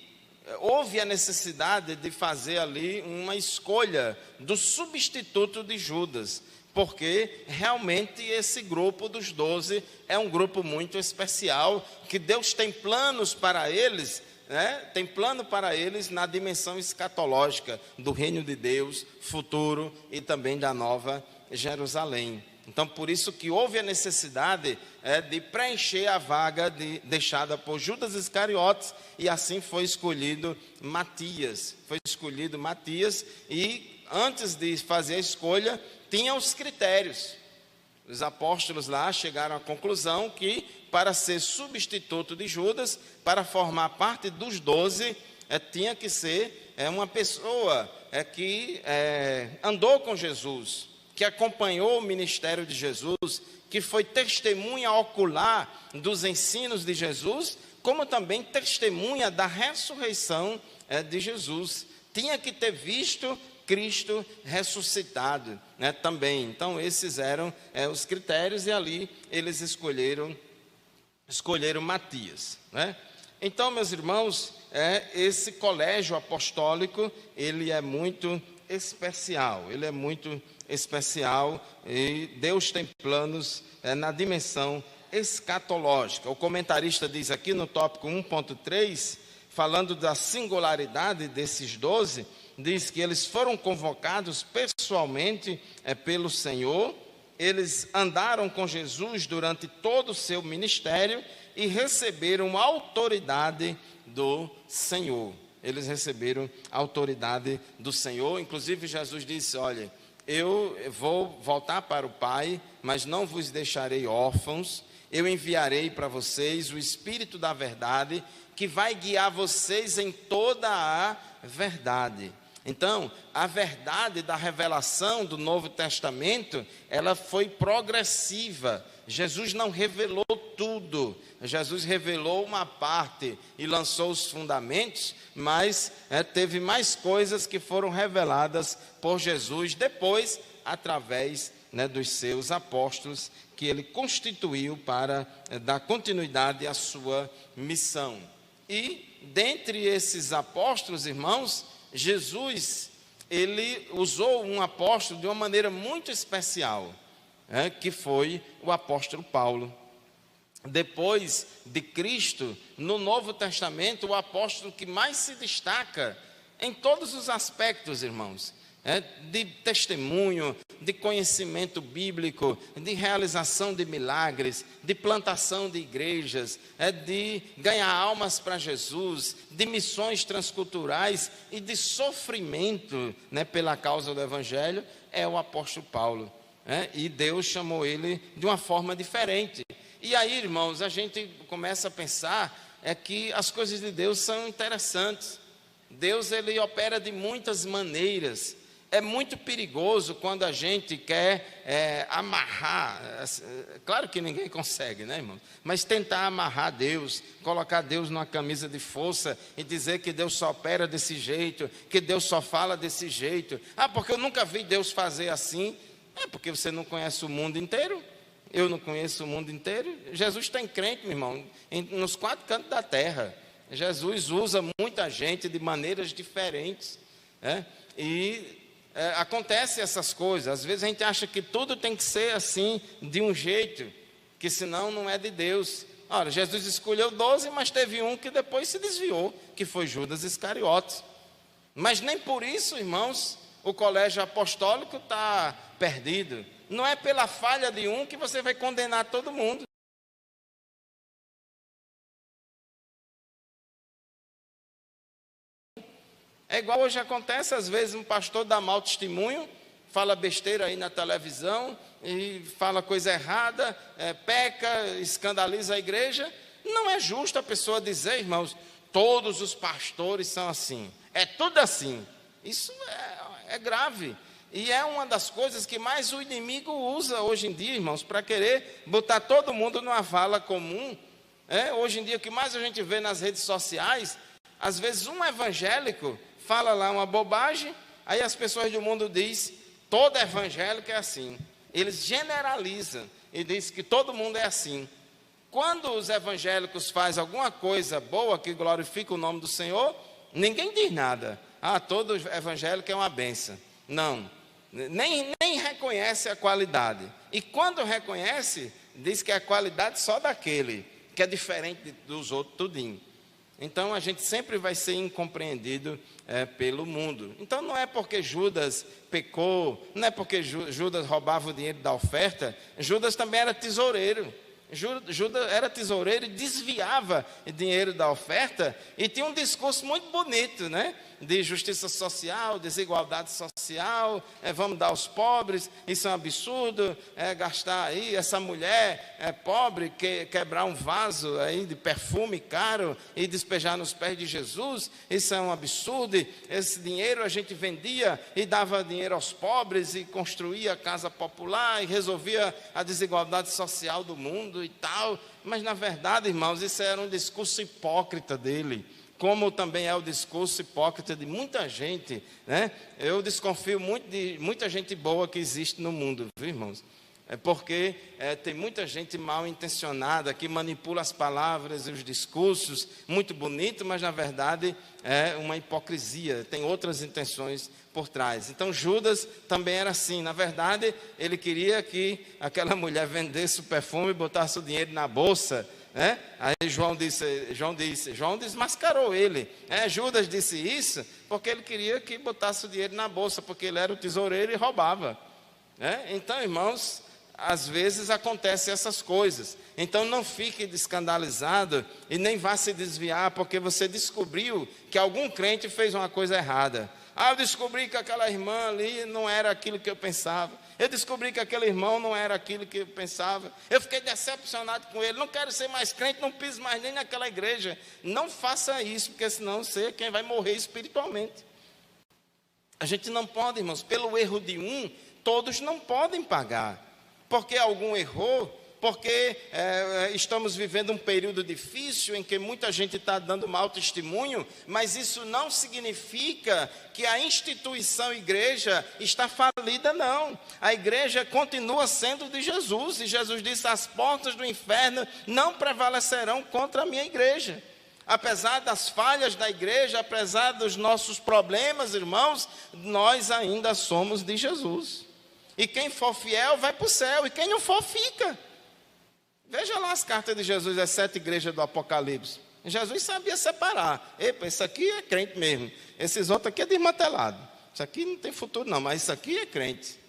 houve a necessidade de fazer ali uma escolha do substituto de Judas, porque realmente esse grupo dos 12 é um grupo muito especial, que Deus tem planos para eles, tem plano para eles na dimensão escatológica do reino de Deus futuro e também da Nova Jerusalém. Então, por isso que houve a necessidade de preencher a vaga deixada por Judas Iscariotes, e assim foi escolhido Matias. E antes de fazer a escolha, tinha os critérios. Os apóstolos lá chegaram à conclusão que, para ser substituto de Judas, para formar parte dos 12, tinha que ser uma pessoa que andou com Jesus, que acompanhou o ministério de Jesus, que foi testemunha ocular dos ensinos de Jesus, como também testemunha da ressurreição de Jesus. Tinha que ter visto Cristo ressuscitado, né, também. Então esses eram os critérios, e ali eles escolheram Matias, né? Então, meus irmãos, esse colégio apostólico, ele é muito especial, e Deus tem planos na dimensão escatológica. O comentarista diz aqui no tópico 1.3, falando da singularidade desses 12, diz que eles foram convocados pessoalmente pelo Senhor, eles andaram com Jesus durante todo o seu ministério e receberam autoridade do Senhor. Eles receberam autoridade do Senhor. Inclusive Jesus disse: olha, eu vou voltar para o Pai, mas não vos deixarei órfãos. Eu enviarei para vocês o Espírito da verdade, que vai guiar vocês em toda a verdade. Então, a verdade da revelação do Novo Testamento, ela foi progressiva. Jesus não revelou tudo. Jesus revelou uma parte e lançou os fundamentos, mas teve mais coisas que foram reveladas por Jesus depois, através dos seus apóstolos, que ele constituiu para dar continuidade à sua missão. E, dentre esses apóstolos, irmãos, Jesus, ele usou um apóstolo de uma maneira muito especial, que foi o apóstolo Paulo. Depois de Cristo, no Novo Testamento, o apóstolo que mais se destaca em todos os aspectos, irmãos, de testemunho, de conhecimento bíblico, de realização de milagres, de plantação de igrejas, de ganhar almas para Jesus, de missões transculturais e de sofrimento, pela causa do Evangelho, é o apóstolo Paulo. E Deus chamou ele de uma forma diferente. E aí, irmãos, a gente começa a pensar que as coisas de Deus são interessantes. Deus, ele opera de muitas maneiras. É muito perigoso quando a gente quer amarrar, claro que ninguém consegue, né, irmão? Mas tentar amarrar Deus, colocar Deus numa camisa de força e dizer que Deus só opera desse jeito, que Deus só fala desse jeito. Porque eu nunca vi Deus fazer assim. Porque você não conhece o mundo inteiro. Eu não conheço o mundo inteiro. Jesus tem crente, meu irmão, nos 4 cantos da terra. Jesus usa muita gente de maneiras diferentes, acontece essas coisas. Às vezes a gente acha que tudo tem que ser assim, de um jeito, que senão não é de Deus. Ora, Jesus escolheu 12, mas teve um que depois se desviou, que foi Judas Iscariotes. Mas nem por isso, irmãos, o colégio apostólico está perdido. Não é pela falha de um que você vai condenar todo mundo. É igual hoje acontece, às vezes um pastor dá mau testemunho, fala besteira aí na televisão, e fala coisa errada, peca, escandaliza a igreja. Não é justo a pessoa dizer, irmãos, todos os pastores são assim, é tudo assim. Isso é grave. E é uma das coisas que mais o inimigo usa hoje em dia, irmãos, para querer botar todo mundo numa vala comum. Hoje em dia, o que mais a gente vê nas redes sociais, às vezes um evangélico fala lá uma bobagem, aí as pessoas do mundo dizem, todo evangélico é assim. Eles generalizam e dizem que todo mundo é assim. Quando os evangélicos fazem alguma coisa boa que glorifica o nome do Senhor, ninguém diz nada. Todo evangélico é uma bênção. Não, nem reconhece a qualidade. E quando reconhece, diz que é a qualidade só daquele, que é diferente dos outros tudinho. Então a gente sempre vai ser incompreendido pelo mundo. Então não é porque Judas pecou, não é porque Judas roubava o dinheiro da oferta. Judas também era tesoureiro. Judas era tesoureiro e desviava dinheiro da oferta e tinha um discurso muito bonito, de justiça social, desigualdade social, vamos dar aos pobres, isso é um absurdo, gastar aí, essa mulher pobre, quebrar um vaso aí de perfume caro e despejar nos pés de Jesus, isso é um absurdo. Esse dinheiro a gente vendia e dava dinheiro aos pobres e construía a casa popular e resolvia a desigualdade social do mundo e tal. Mas na verdade, irmãos, isso era um discurso hipócrita dele, como também é o discurso hipócrita de muita gente, né? Eu desconfio muito de muita gente boa que existe no mundo, viu, irmãos? É porque tem muita gente mal intencionada que manipula as palavras e os discursos, muito bonito, mas na verdade é uma hipocrisia, tem outras intenções por trás. Então Judas também era assim, na verdade ele queria que aquela mulher vendesse o perfume e botasse o dinheiro na bolsa, né? Aí João desmascarou ele. Judas disse isso porque ele queria que botasse o dinheiro na bolsa, porque ele era o tesoureiro e roubava. Então, irmãos, às vezes acontecem essas coisas. Então não fique escandalizado e nem vá se desviar porque você descobriu que algum crente fez uma coisa errada. Eu descobri que aquela irmã ali não era aquilo que eu pensava. Eu descobri que aquele irmão não era aquilo que eu pensava. Eu fiquei decepcionado com ele. Não quero ser mais crente, não piso mais nem naquela igreja. Não faça isso, porque senão você é quem vai morrer espiritualmente. A gente não pode, irmãos, pelo erro de um, todos não podem pagar. Porque algum errou, porque estamos vivendo um período difícil em que muita gente está dando mau testemunho, mas isso não significa que a instituição igreja está falida, não. A igreja continua sendo de Jesus, e Jesus disse: as portas do inferno não prevalecerão contra a minha igreja. Apesar das falhas da igreja, apesar dos nossos problemas, irmãos, nós ainda somos de Jesus. E quem for fiel vai para o céu, e quem não for fica. Veja lá as cartas de Jesus, as 7 igrejas do Apocalipse. Jesus sabia separar. Epa, esse aqui é crente mesmo. Esses outros aqui é desmantelado. Isso aqui não tem futuro não, mas isso aqui é crente.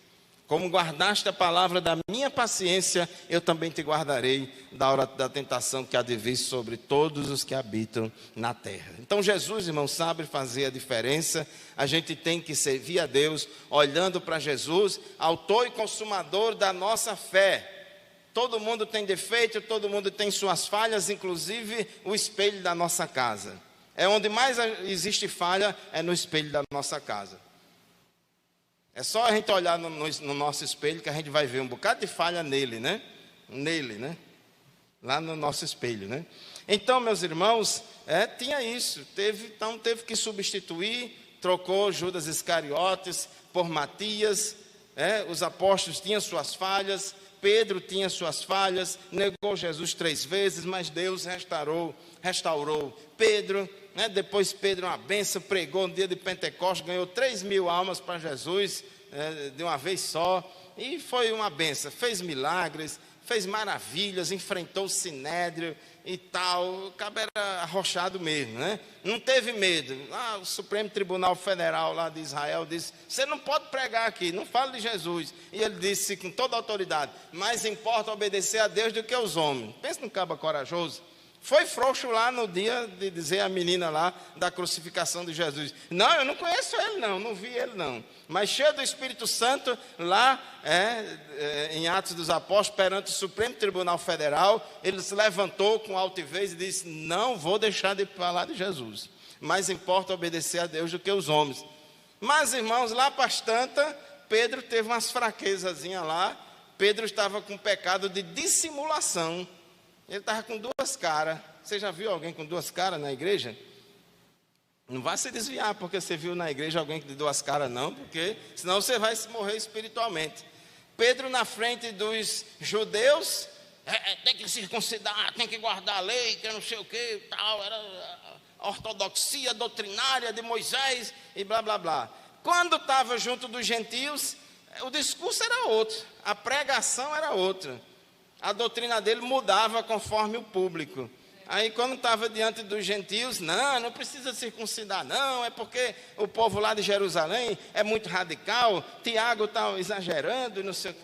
Como guardaste a palavra da minha paciência, eu também te guardarei da hora da tentação que há de vir sobre todos os que habitam na terra. Então Jesus, irmão, sabe fazer a diferença. A gente tem que servir a Deus olhando para Jesus, autor e consumador da nossa fé. Todo mundo tem defeito, todo mundo tem suas falhas, inclusive o espelho da nossa casa. É onde mais existe falha, é no espelho da nossa casa. É só a gente olhar no nosso espelho que a gente vai ver um bocado de falha nele, né? Lá no nosso espelho, né? Então, meus irmãos, tinha isso. Teve que substituir, trocou Judas Iscariotes por Matias. Os apóstolos tinham suas falhas, Pedro tinha suas falhas, negou Jesus 3 vezes, mas Deus restaurou Pedro. Depois Pedro, uma benção, pregou no dia de Pentecostes, ganhou 3.000 almas para Jesus, de uma vez só, e foi uma benção, fez milagres, fez maravilhas, enfrentou o Sinédrio e tal. O cabo era arrochado mesmo, né? Não teve medo. O Supremo Tribunal Federal lá de Israel disse: você não pode pregar aqui, não fale de Jesus. E ele disse com toda a autoridade: mais importa obedecer a Deus do que aos homens. Pensa num cabo corajoso. Foi frouxo lá no dia de dizer a menina lá da crucificação de Jesus: não, eu não conheço ele não vi ele não. Mas cheio do Espírito Santo, lá em Atos dos Apóstolos, perante o Supremo Tribunal Federal, ele se levantou com altivez e disse: não vou deixar de falar de Jesus. Mais importa obedecer a Deus do que os homens. Mas, irmãos, lá para as tantas, Pedro teve umas fraquezazinhas lá. Pedro estava com pecado de dissimulação. Ele estava com 2 caras. Você já viu alguém com 2 caras na igreja? Não vai se desviar porque você viu na igreja alguém de 2 caras, não, porque senão você vai morrer espiritualmente. Pedro na frente dos judeus, tem que circuncidar, tem que guardar a lei, que eu não sei o que, tal, era a ortodoxia doutrinária de Moisés e blá, blá, blá. Quando estava junto dos gentios, o discurso era outro, a pregação era outra. A doutrina dele mudava conforme o público. Aí quando estava diante dos gentios, não precisa circuncidar, não, é porque o povo lá de Jerusalém é muito radical, Tiago está exagerando e não sei o que.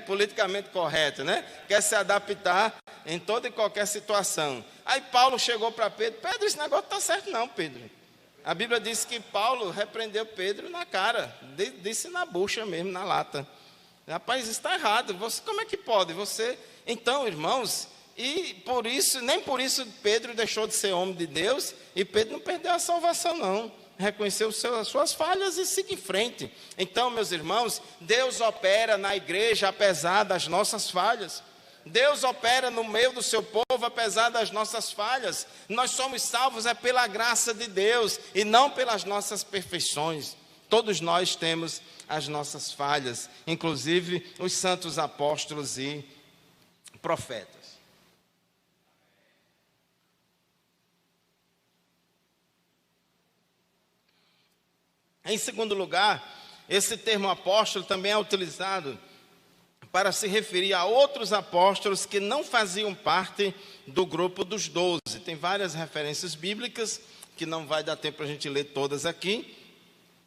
Politicamente correto, né? Quer se adaptar em toda e qualquer situação. Aí Paulo chegou para Pedro: Pedro, esse negócio não está certo não, Pedro. A Bíblia diz que Paulo repreendeu Pedro na cara, disse na bucha mesmo, na lata. Rapaz, isso está errado. Como é que pode? Então, irmãos, e por isso, nem por isso Pedro deixou de ser homem de Deus, e Pedro não perdeu a salvação, não. Reconheceu as suas falhas e seguiu em frente. Então, meus irmãos, Deus opera na igreja apesar das nossas falhas. Deus opera no meio do seu povo povo, apesar das nossas falhas. Nós somos salvos pela graça de Deus e não pelas nossas perfeições. Todos nós temos as nossas falhas, inclusive os santos apóstolos e profetas. Em segundo lugar, esse termo apóstolo também é utilizado para se referir a outros apóstolos que não faziam parte do grupo dos 12. Tem várias referências bíblicas, que não vai dar tempo para a gente ler todas aqui,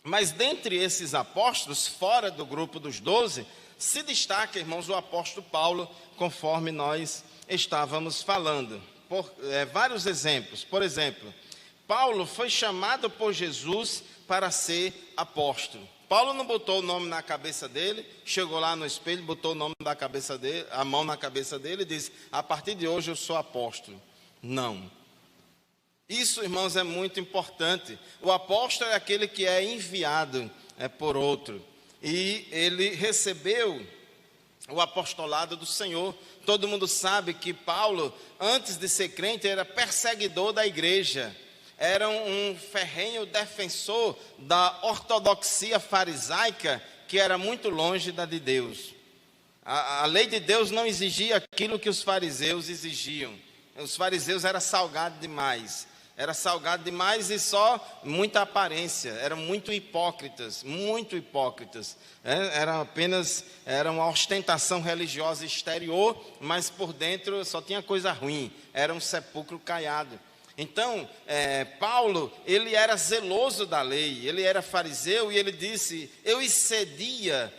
mas dentre esses apóstolos, fora do grupo dos 12, se destaca, irmãos, o apóstolo Paulo, conforme nós estávamos falando. Vários exemplos. Por exemplo, Paulo foi chamado por Jesus para ser apóstolo. Paulo não botou o nome na cabeça dele, chegou lá no espelho, botou o nome da cabeça dele, a mão na cabeça dele e disse: a partir de hoje eu sou apóstolo. Não. Isso, irmãos, é muito importante. O apóstolo é aquele que é enviado por outro. E ele recebeu o apostolado do Senhor. Todo mundo sabe que Paulo, antes de ser crente, era perseguidor da igreja. Era um ferrenho defensor da ortodoxia farisaica, que era muito longe da de Deus. A lei de Deus não exigia aquilo que os fariseus exigiam. Os fariseus eram salgados demais. Era salgado demais e só muita aparência. Eram muito hipócritas, muito hipócritas. Era uma ostentação religiosa exterior, mas por dentro só tinha coisa ruim. Era um sepulcro caiado. Então, Paulo, ele era zeloso da lei, ele era fariseu e ele disse: eu excedia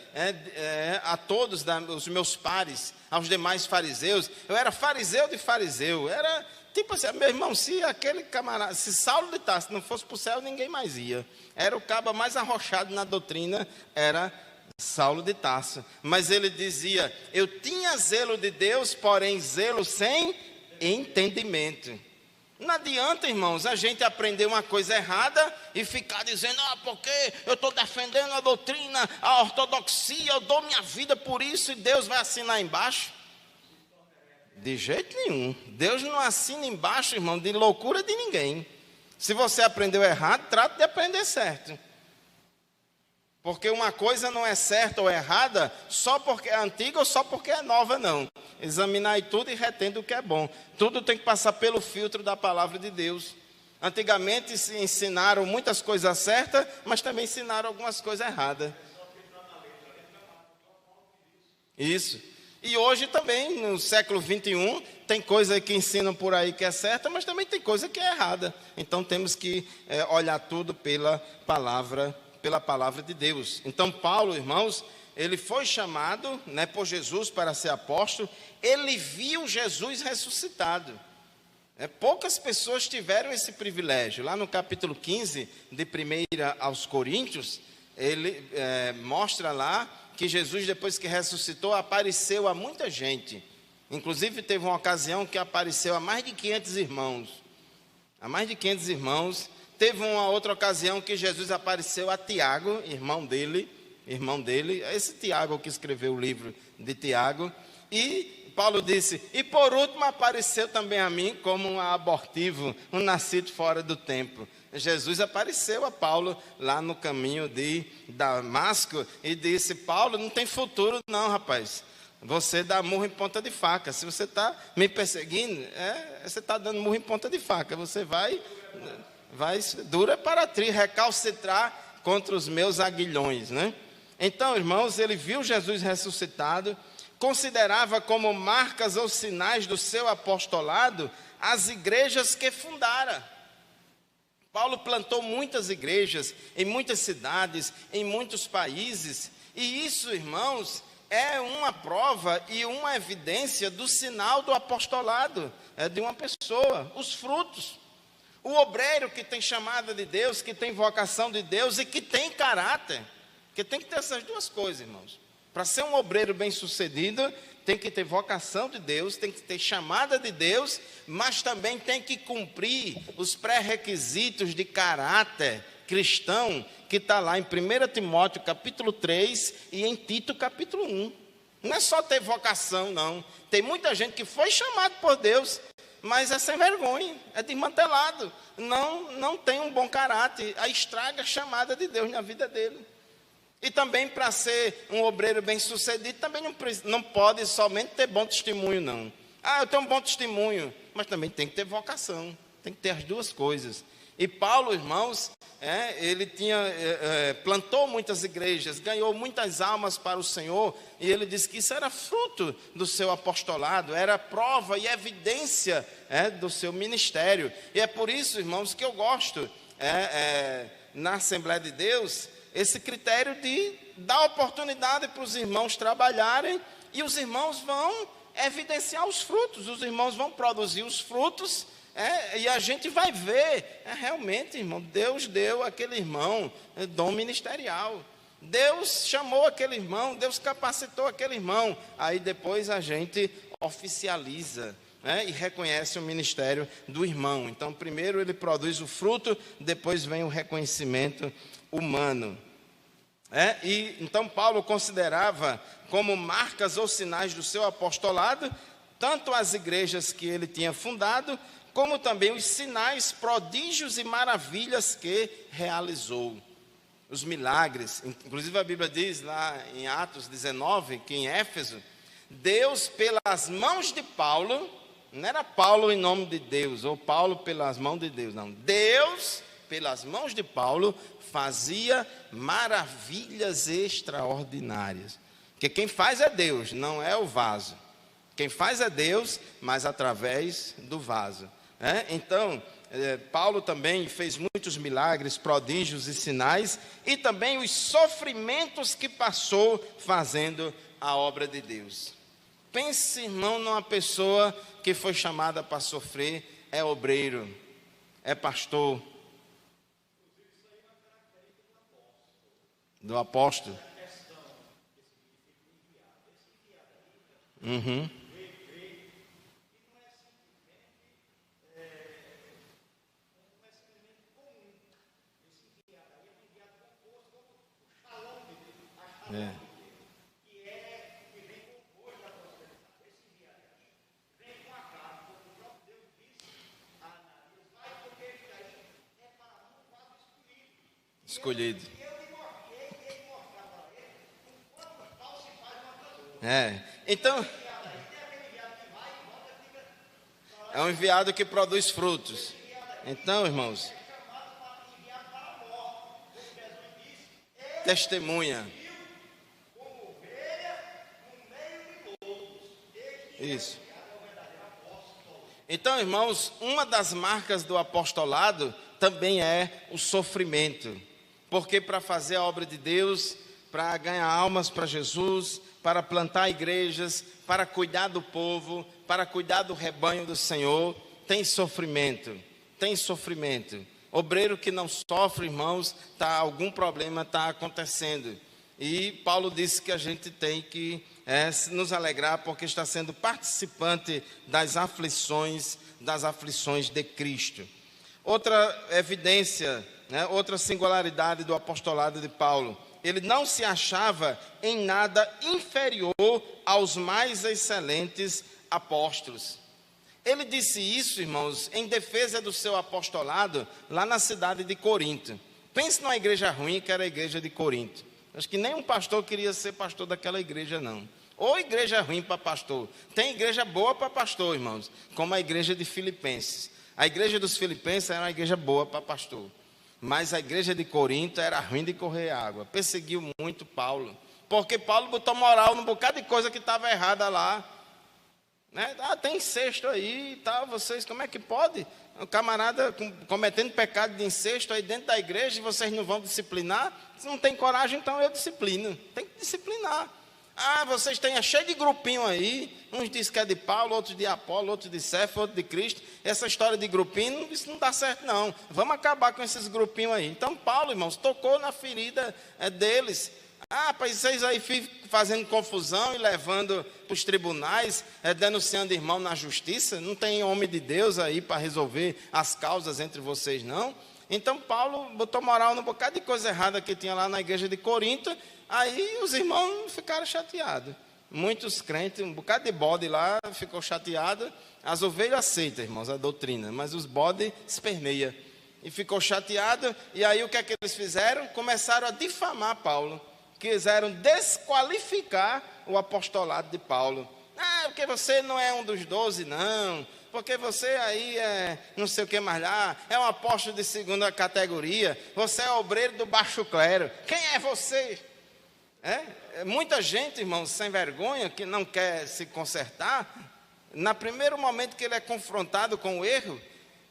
a todos os meus pares, aos demais fariseus. Eu era fariseu de fariseu, era tipo assim, meu irmão, se aquele camarada, se Saulo de Tarso não fosse para o céu, ninguém mais ia. Era o cabo mais arrochado na doutrina, era Saulo de Tarso. Mas ele dizia: eu tinha zelo de Deus, porém zelo sem entendimento. Não adianta, irmãos, a gente aprender uma coisa errada e ficar dizendo: porque eu estou defendendo a doutrina, a ortodoxia, eu dou minha vida por isso e Deus vai assinar embaixo. De jeito nenhum. Deus não assina embaixo, irmão, de loucura de ninguém. Se você aprendeu errado, trate de aprender certo. Porque uma coisa não é certa ou errada só porque é antiga ou só porque é nova, não. Examinai tudo e retende o que é bom. Tudo tem que passar pelo filtro da palavra de Deus. Antigamente se ensinaram muitas coisas certas, mas também ensinaram algumas coisas erradas. Isso. E hoje também, no século 21, tem coisa que ensinam por aí que é certa, mas também tem coisa que é errada. Então temos que olhar tudo pela palavra de Deus. Então Paulo, irmãos, ele foi chamado por Jesus para ser apóstolo. Ele viu Jesus ressuscitado. Poucas pessoas tiveram esse privilégio. Lá no capítulo 15 de 1 aos Coríntios, ele mostra lá que Jesus, depois que ressuscitou, apareceu a muita gente. Inclusive teve uma ocasião que apareceu a mais de 500 irmãos. A mais de 500 irmãos. Teve uma outra ocasião que Jesus apareceu a Tiago, irmão dele, esse Tiago que escreveu o livro de Tiago, e Paulo disse: e por último apareceu também a mim como um abortivo, um nascido fora do tempo. Jesus apareceu a Paulo lá no caminho de Damasco e disse: Paulo, não tem futuro não, rapaz. Você dá murro em ponta de faca. Se você está me perseguindo, você está dando murro em ponta de faca. Você vai dura para recalcitrar contra os meus aguilhões, né? Então, irmãos, ele viu Jesus ressuscitado, considerava como marcas ou sinais do seu apostolado as igrejas que fundara. Paulo plantou muitas igrejas em muitas cidades, em muitos países, e isso, irmãos, é uma prova e uma evidência do sinal do apostolado, de uma pessoa, os frutos. O obreiro que tem chamada de Deus, que tem vocação de Deus e que tem caráter, que tem que ter essas duas coisas, irmãos. Para ser um obreiro bem-sucedido, tem que ter vocação de Deus, tem que ter chamada de Deus, mas também tem que cumprir os pré-requisitos de caráter cristão, que está lá em 1 Timóteo capítulo 3 e em Tito capítulo 1. Não é só ter vocação, não. Tem muita gente que foi chamado por Deus, mas é sem vergonha, é desmantelado, não tem um bom caráter, aí estraga a chamada de Deus na vida dele. E também, para ser um obreiro bem-sucedido, também não pode somente ter bom testemunho, não. Eu tenho um bom testemunho, mas também tem que ter vocação, tem que ter as duas coisas. E Paulo, irmãos, ele plantou muitas igrejas, ganhou muitas almas para o Senhor, e ele disse que isso era fruto do seu apostolado, era prova e evidência do seu ministério. E é por isso, irmãos, que eu gosto, na Assembleia de Deus, esse critério de dar oportunidade para os irmãos trabalharem, e os irmãos vão evidenciar os frutos, os irmãos vão produzir os frutos, e a gente vai ver, realmente, irmão, Deus deu àquele irmão dom ministerial, Deus chamou aquele irmão, Deus capacitou aquele irmão, aí depois a gente oficializa, e reconhece o ministério do irmão. Então, primeiro ele produz o fruto, depois vem o reconhecimento humano. E então Paulo considerava como marcas ou sinais do seu apostolado, tanto as igrejas que ele tinha fundado, como também os sinais, prodígios e maravilhas que realizou. Os milagres, inclusive a Bíblia diz lá em Atos 19, que em Éfeso, Deus pelas mãos de Paulo, não era Paulo em nome de Deus, ou Paulo pelas mãos de Deus, não. Deus, pelas mãos de Paulo, fazia maravilhas extraordinárias. Porque quem faz é Deus, não é o vaso. Quem faz é Deus, mas através do vaso. Então, Paulo também fez muitos milagres, prodígios e sinais, e também os sofrimentos que passou fazendo a obra de Deus. Pense, irmão, numa pessoa que foi chamada para sofrer, é obreiro, é pastor, do apóstolo. Escolhido. Então, é um enviado que produz frutos. Então, irmãos, testemunha. Isso. Então, irmãos, uma das marcas do apostolado também é o sofrimento. Porque para fazer a obra de Deus, para ganhar almas para Jesus, para plantar igrejas, para cuidar do povo, para cuidar do rebanho do Senhor, tem sofrimento, tem sofrimento. Obreiro que não sofre, irmãos, algum problema está acontecendo. E Paulo disse que a gente tem que nos alegrar, porque está sendo participante das aflições de Cristo. Outra evidência, outra singularidade do apostolado de Paulo: ele não se achava em nada inferior aos mais excelentes apóstolos. Ele disse isso, irmãos, em defesa do seu apostolado lá na cidade de Corinto. Pense numa igreja ruim, que era a igreja de Corinto. Acho que nenhum pastor queria ser pastor daquela igreja, não. Ou igreja ruim para pastor. Tem igreja boa para pastor, irmãos, como a igreja de Filipenses. A igreja dos Filipenses era uma igreja boa para pastor. Mas a igreja de Corinto era ruim de correr água. Perseguiu muito Paulo. Porque Paulo botou moral num bocado de coisa que estava errada lá. Tem incesto aí e tal, vocês, como é que pode? Um camarada cometendo pecado de incesto aí dentro da igreja e vocês não vão disciplinar? Se não tem coragem, então eu disciplino. Tem que disciplinar. Vocês têm cheio de grupinho aí. Uns dizem que é de Paulo, outros de Apolo, outros de Cefo, outros de Cristo. Essa história de grupinho, isso não dá certo não. Vamos acabar com esses grupinhos aí. Então Paulo, irmãos, tocou na ferida deles. Vocês aí fazendo confusão e levando para os tribunais, denunciando irmão na justiça. Não tem homem de Deus aí para resolver as causas entre vocês, não. Então Paulo botou moral num bocado de coisa errada que tinha lá na igreja de Corinto. Aí os irmãos ficaram chateados. muitos crentes, um bocado de bode lá, ficou chateado. As ovelhas aceitam, irmãos, a doutrina, mas os bodes esperneiam. E ficou chateado, e aí o que é que eles fizeram? Começaram a difamar Paulo. Quiseram desqualificar o apostolado de Paulo. Porque você não é um dos 12, não. Porque você aí é não sei o que mais lá. É um apóstolo de segunda categoria. Você é obreiro do baixo clero. Quem é você? Muita gente, irmãos, sem vergonha, que não quer se consertar. No primeiro momento que ele é confrontado com o erro,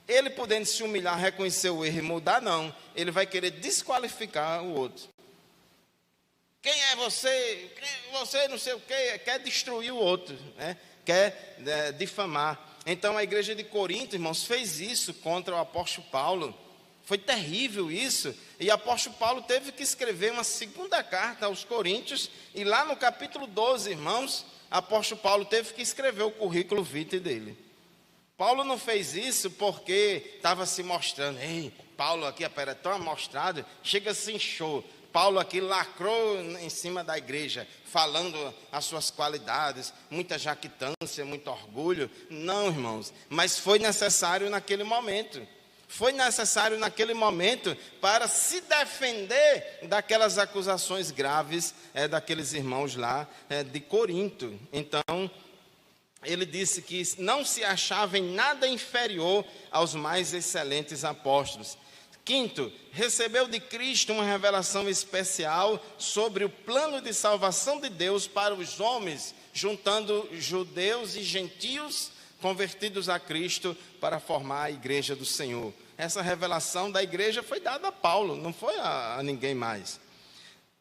ele podendo se humilhar, reconhecer o erro e mudar, não. Ele vai querer desqualificar o outro. Quem é você? Você não sei o que, quer destruir o outro, né? Quer difamar. Então a igreja de Corinto, irmãos, fez isso contra o apóstolo Paulo. Foi terrível isso. E o apóstolo Paulo teve que escrever uma segunda carta aos Coríntios. E lá no capítulo 12, irmãos, o apóstolo Paulo teve que escrever o currículo vitae dele. Paulo não fez isso porque estava se mostrando. Ei, Paulo aqui é tão amostrado, chega se inchou. Paulo aqui lacrou em cima da igreja, falando as suas qualidades, muita jactância, muito orgulho. Não, irmãos, mas foi necessário naquele momento. Foi necessário naquele momento para se defender daquelas acusações graves daqueles irmãos lá de Corinto. Então, ele disse que não se achava em nada inferior aos mais excelentes apóstolos. Quinto, recebeu de Cristo uma revelação especial sobre o plano de salvação de Deus para os homens, juntando judeus e gentios convertidos a Cristo para formar a igreja do Senhor. Essa revelação da igreja foi dada a Paulo, não foi a ninguém mais.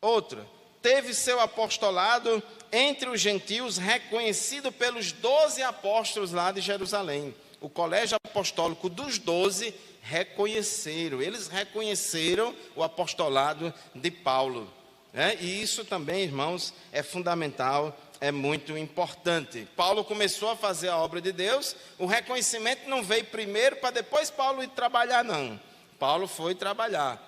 Outra, teve seu apostolado entre os gentios reconhecido pelos 12 apóstolos lá de Jerusalém. O colégio apostólico dos 12 reconheceram, eles reconheceram o apostolado de Paulo. E isso também, irmãos, é fundamental, é muito importante. Paulo começou a fazer a obra de Deus, o reconhecimento não veio primeiro para depois Paulo ir trabalhar, não. Paulo foi trabalhar.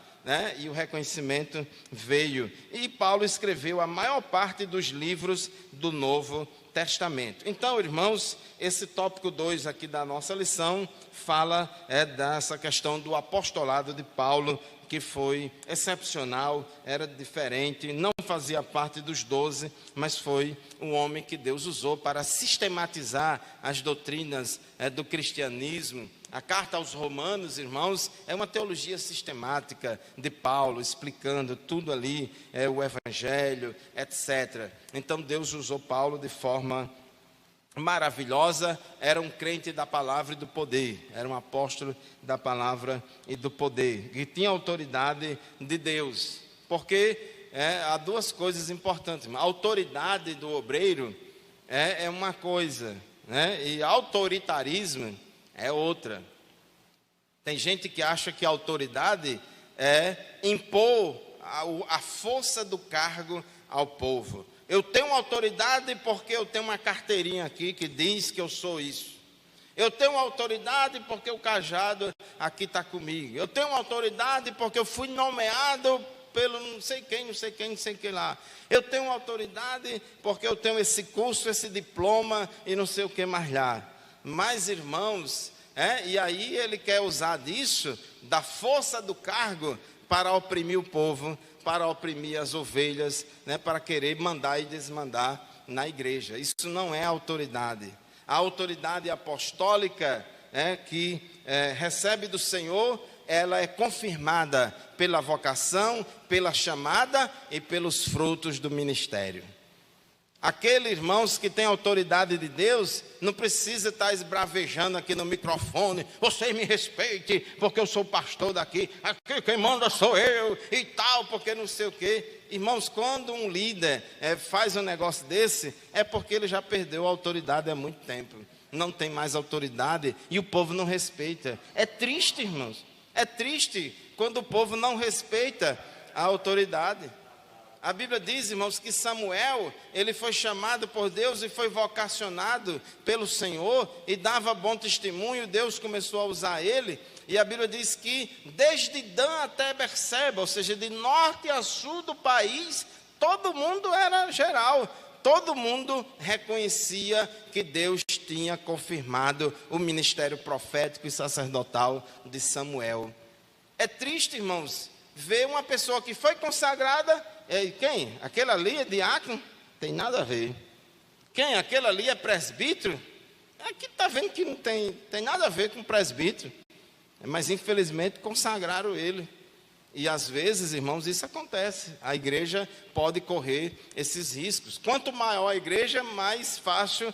E o reconhecimento veio. E Paulo escreveu a maior parte dos livros do Novo Testamento. Então, irmãos, esse tópico 2 aqui da nossa lição fala dessa questão do apostolado de Paulo, que foi excepcional, era diferente, não fazia parte dos 12, mas foi um homem que Deus usou para sistematizar as doutrinas do cristianismo. A carta aos Romanos, irmãos, é uma teologia sistemática de Paulo, explicando tudo ali, o Evangelho, etc. Então Deus usou Paulo de forma maravilhosa. Era um crente da palavra e do poder, era um apóstolo da palavra e do poder, que tinha autoridade de Deus. Porque há duas coisas importantes. A autoridade do obreiro é uma coisa, e autoritarismo é outra. Tem gente que acha que a autoridade é impor a força do cargo ao povo. Eu tenho autoridade porque eu tenho uma carteirinha aqui que diz que eu sou isso. Eu tenho autoridade porque o cajado aqui está comigo. Eu tenho autoridade porque eu fui nomeado pelo não sei quem, não sei quem, não sei quem lá. Eu tenho autoridade porque eu tenho esse curso, esse diploma e não sei o que mais lá. Mas, irmãos, e aí ele quer usar disso, da força do cargo, para oprimir o povo, para oprimir as ovelhas, para querer mandar e desmandar na igreja. Isso não é autoridade. A autoridade apostólica que recebe do Senhor, ela é confirmada pela vocação, pela chamada e pelos frutos do ministério. Aqueles irmãos que têm autoridade de Deus, não precisa estar esbravejando aqui no microfone, você me respeite, porque eu sou pastor daqui, aqui quem manda sou eu, e tal, porque não sei o quê. Irmãos, quando um líder faz um negócio desse, é porque ele já perdeu a autoridade há muito tempo. Não tem mais autoridade e o povo não respeita. É triste, irmãos, é triste quando o povo não respeita a autoridade. A Bíblia diz, irmãos, que Samuel, ele foi chamado por Deus e foi vocacionado pelo Senhor e dava bom testemunho. Deus começou a usar ele. E a Bíblia diz que desde Dan até Berseba, ou seja, de norte a sul do país, todo mundo era geral. todo mundo reconhecia que Deus tinha confirmado o ministério profético e sacerdotal de Samuel. É triste, irmãos, ver uma pessoa que foi consagrada, quem? Aquele ali é diácono? Tem nada a ver. Quem? Aquele ali é presbítero? Aqui está vendo que não tem nada a ver com presbítero. Mas infelizmente consagraram ele. E às vezes, irmãos, isso acontece. A igreja pode correr esses riscos. Quanto maior a igreja, mais fácil,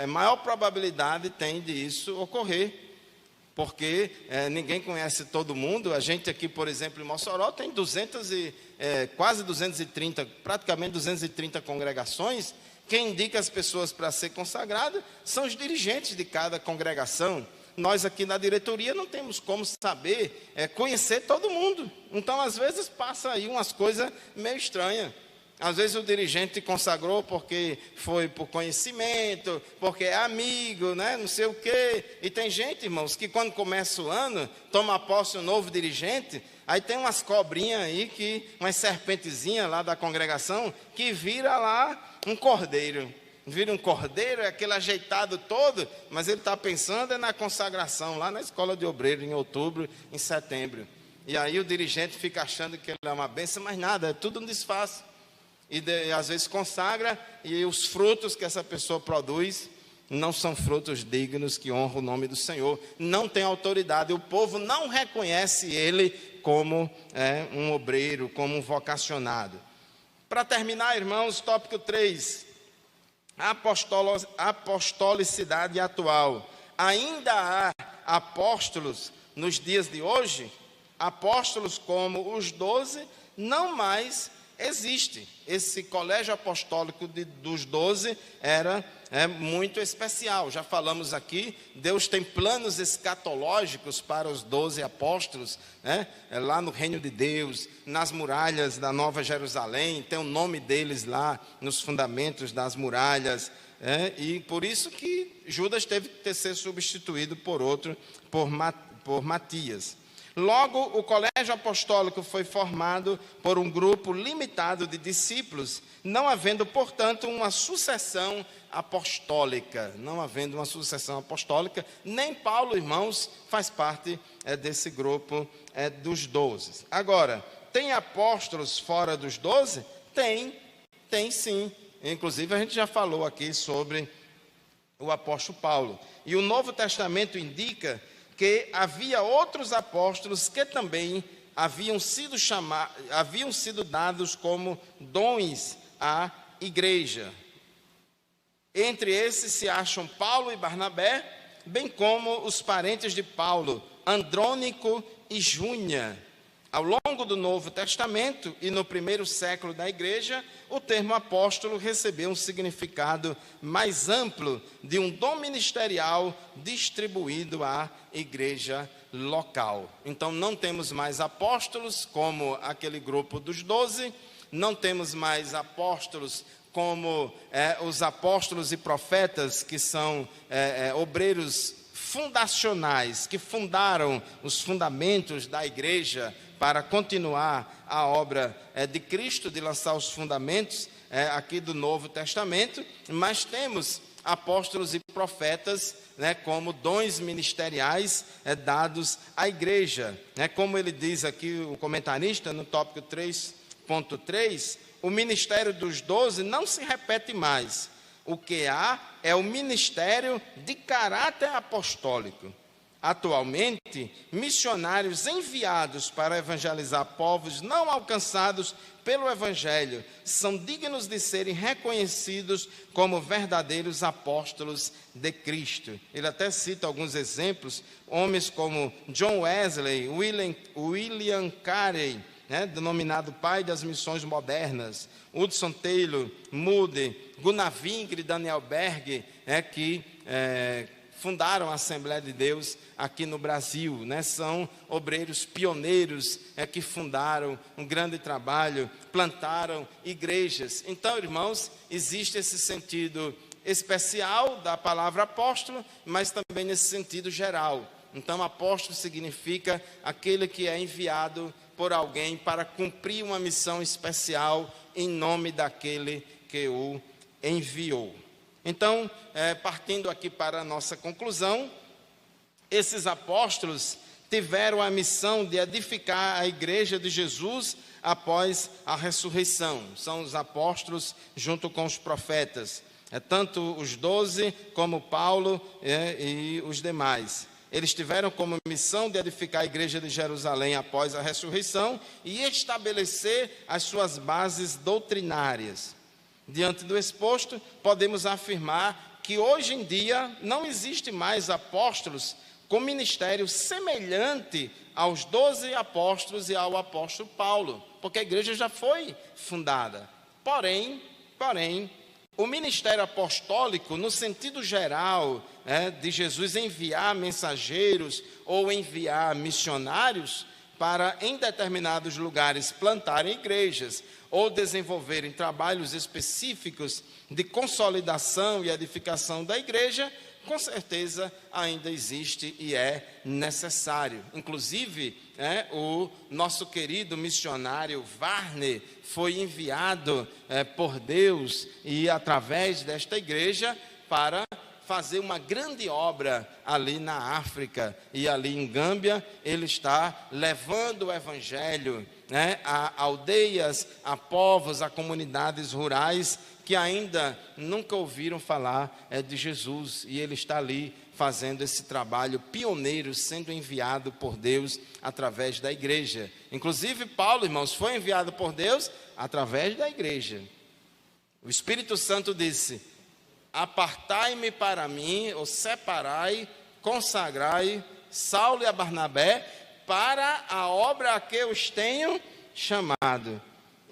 maior probabilidade tem de isso ocorrer. Porque ninguém conhece todo mundo. A gente aqui, por exemplo, em Mossoró, tem quase 230, praticamente 230 congregações. Quem indica as pessoas para ser consagrado são os dirigentes de cada congregação. Nós aqui na diretoria não temos como saber, conhecer todo mundo. Então, às vezes, passa aí umas coisas meio estranhas. Às vezes o dirigente consagrou porque foi por conhecimento, porque é amigo, né? Não sei o quê. E tem gente, irmãos, que quando começa o ano, toma posse um novo dirigente, aí tem umas cobrinhas aí, umas serpentezinhas lá da congregação, que vira lá um cordeiro. Vira um cordeiro, é aquele ajeitado todo, mas ele está pensando na consagração, lá na escola de obreiro, em outubro, em setembro. E aí o dirigente fica achando que ele é uma bênção, mas nada, é tudo um disfarce. E às vezes consagra, e os frutos que essa pessoa produz não são frutos dignos que honram o nome do Senhor. Não tem autoridade, o povo não reconhece ele como um obreiro, como um vocacionado. Para terminar, irmãos, tópico 3. Apostolicidade atual. Ainda há apóstolos nos dias de hoje? Apóstolos como os 12 não mais existe. Esse colégio apostólico dos 12 era muito especial. Já falamos aqui, Deus tem planos escatológicos para os 12 apóstolos, né? Lá no reino de Deus, nas muralhas da Nova Jerusalém, tem o nome deles lá nos fundamentos das muralhas, e por isso que Judas teve que ser substituído por outro, por Matias. Logo, o colégio apostólico foi formado por um grupo limitado de discípulos, não havendo, portanto, uma sucessão apostólica. Não havendo uma sucessão apostólica, nem Paulo, irmãos, faz parte desse grupo dos 12. Agora, tem apóstolos fora dos 12? Tem sim. Inclusive, a gente já falou aqui sobre o apóstolo Paulo. E o Novo Testamento indica que havia outros apóstolos que também haviam sido dados como dons à igreja. Entre esses se acham Paulo e Barnabé, bem como os parentes de Paulo, Andrônico e Júnia. Ao longo do Novo Testamento e no primeiro século da igreja, o termo apóstolo recebeu um significado mais amplo de um dom ministerial distribuído à igreja local. Então, não temos mais apóstolos como aquele grupo dos 12, não temos mais apóstolos como os apóstolos e profetas, que são obreiros fundacionais, que fundaram os fundamentos da igreja para continuar a obra de Cristo, de lançar os fundamentos aqui do Novo Testamento, mas temos apóstolos e profetas, como dons ministeriais dados à igreja. Como ele diz aqui, o comentarista, no tópico 3.3, o ministério dos 12 não se repete mais. O que há é o ministério de caráter apostólico. Atualmente, missionários enviados para evangelizar povos não alcançados pelo Evangelho são dignos de serem reconhecidos como verdadeiros apóstolos de Cristo. Ele até cita alguns exemplos, homens como John Wesley, William Carey, denominado pai das missões modernas, Hudson Taylor, Moody, Gunnar Wingre e Daniel Berg, que fundaram a Assembleia de Deus aqui no Brasil, são obreiros pioneiros que fundaram um grande trabalho, plantaram igrejas. Então, irmãos, existe esse sentido especial da palavra apóstolo, mas também nesse sentido geral. Então, apóstolo significa aquele que é enviado por alguém para cumprir uma missão especial em nome daquele que o enviou. Então, partindo aqui para a nossa conclusão, esses apóstolos tiveram a missão de edificar a igreja de Jesus após a ressurreição. São os apóstolos junto com os profetas, tanto os 12 como Paulo e os demais. Eles tiveram como missão de edificar a igreja de Jerusalém após a ressurreição e estabelecer as suas bases doutrinárias. Diante do exposto, podemos afirmar que hoje em dia não existe mais apóstolos com ministério semelhante aos 12 apóstolos e ao apóstolo Paulo, porque a igreja já foi fundada. Porém, o ministério apostólico, no sentido geral, de Jesus enviar mensageiros ou enviar missionários para, em determinados lugares, plantarem igrejas ou desenvolverem trabalhos específicos de consolidação e edificação da igreja, com certeza ainda existe e é necessário. Inclusive, o nosso querido missionário Warner foi enviado por Deus e através desta igreja para fazer uma grande obra ali na África, e ali em Gâmbia ele está levando o evangelho a aldeias, a povos, a comunidades rurais que ainda nunca ouviram falar de Jesus, e ele está ali fazendo esse trabalho pioneiro, sendo enviado por Deus através da igreja. Inclusive Paulo, irmãos, foi enviado por Deus através da igreja. O Espírito Santo disse: apartai-me para mim, ou separai, consagrai Saulo e a Barnabé para a obra a que eu os tenho chamado.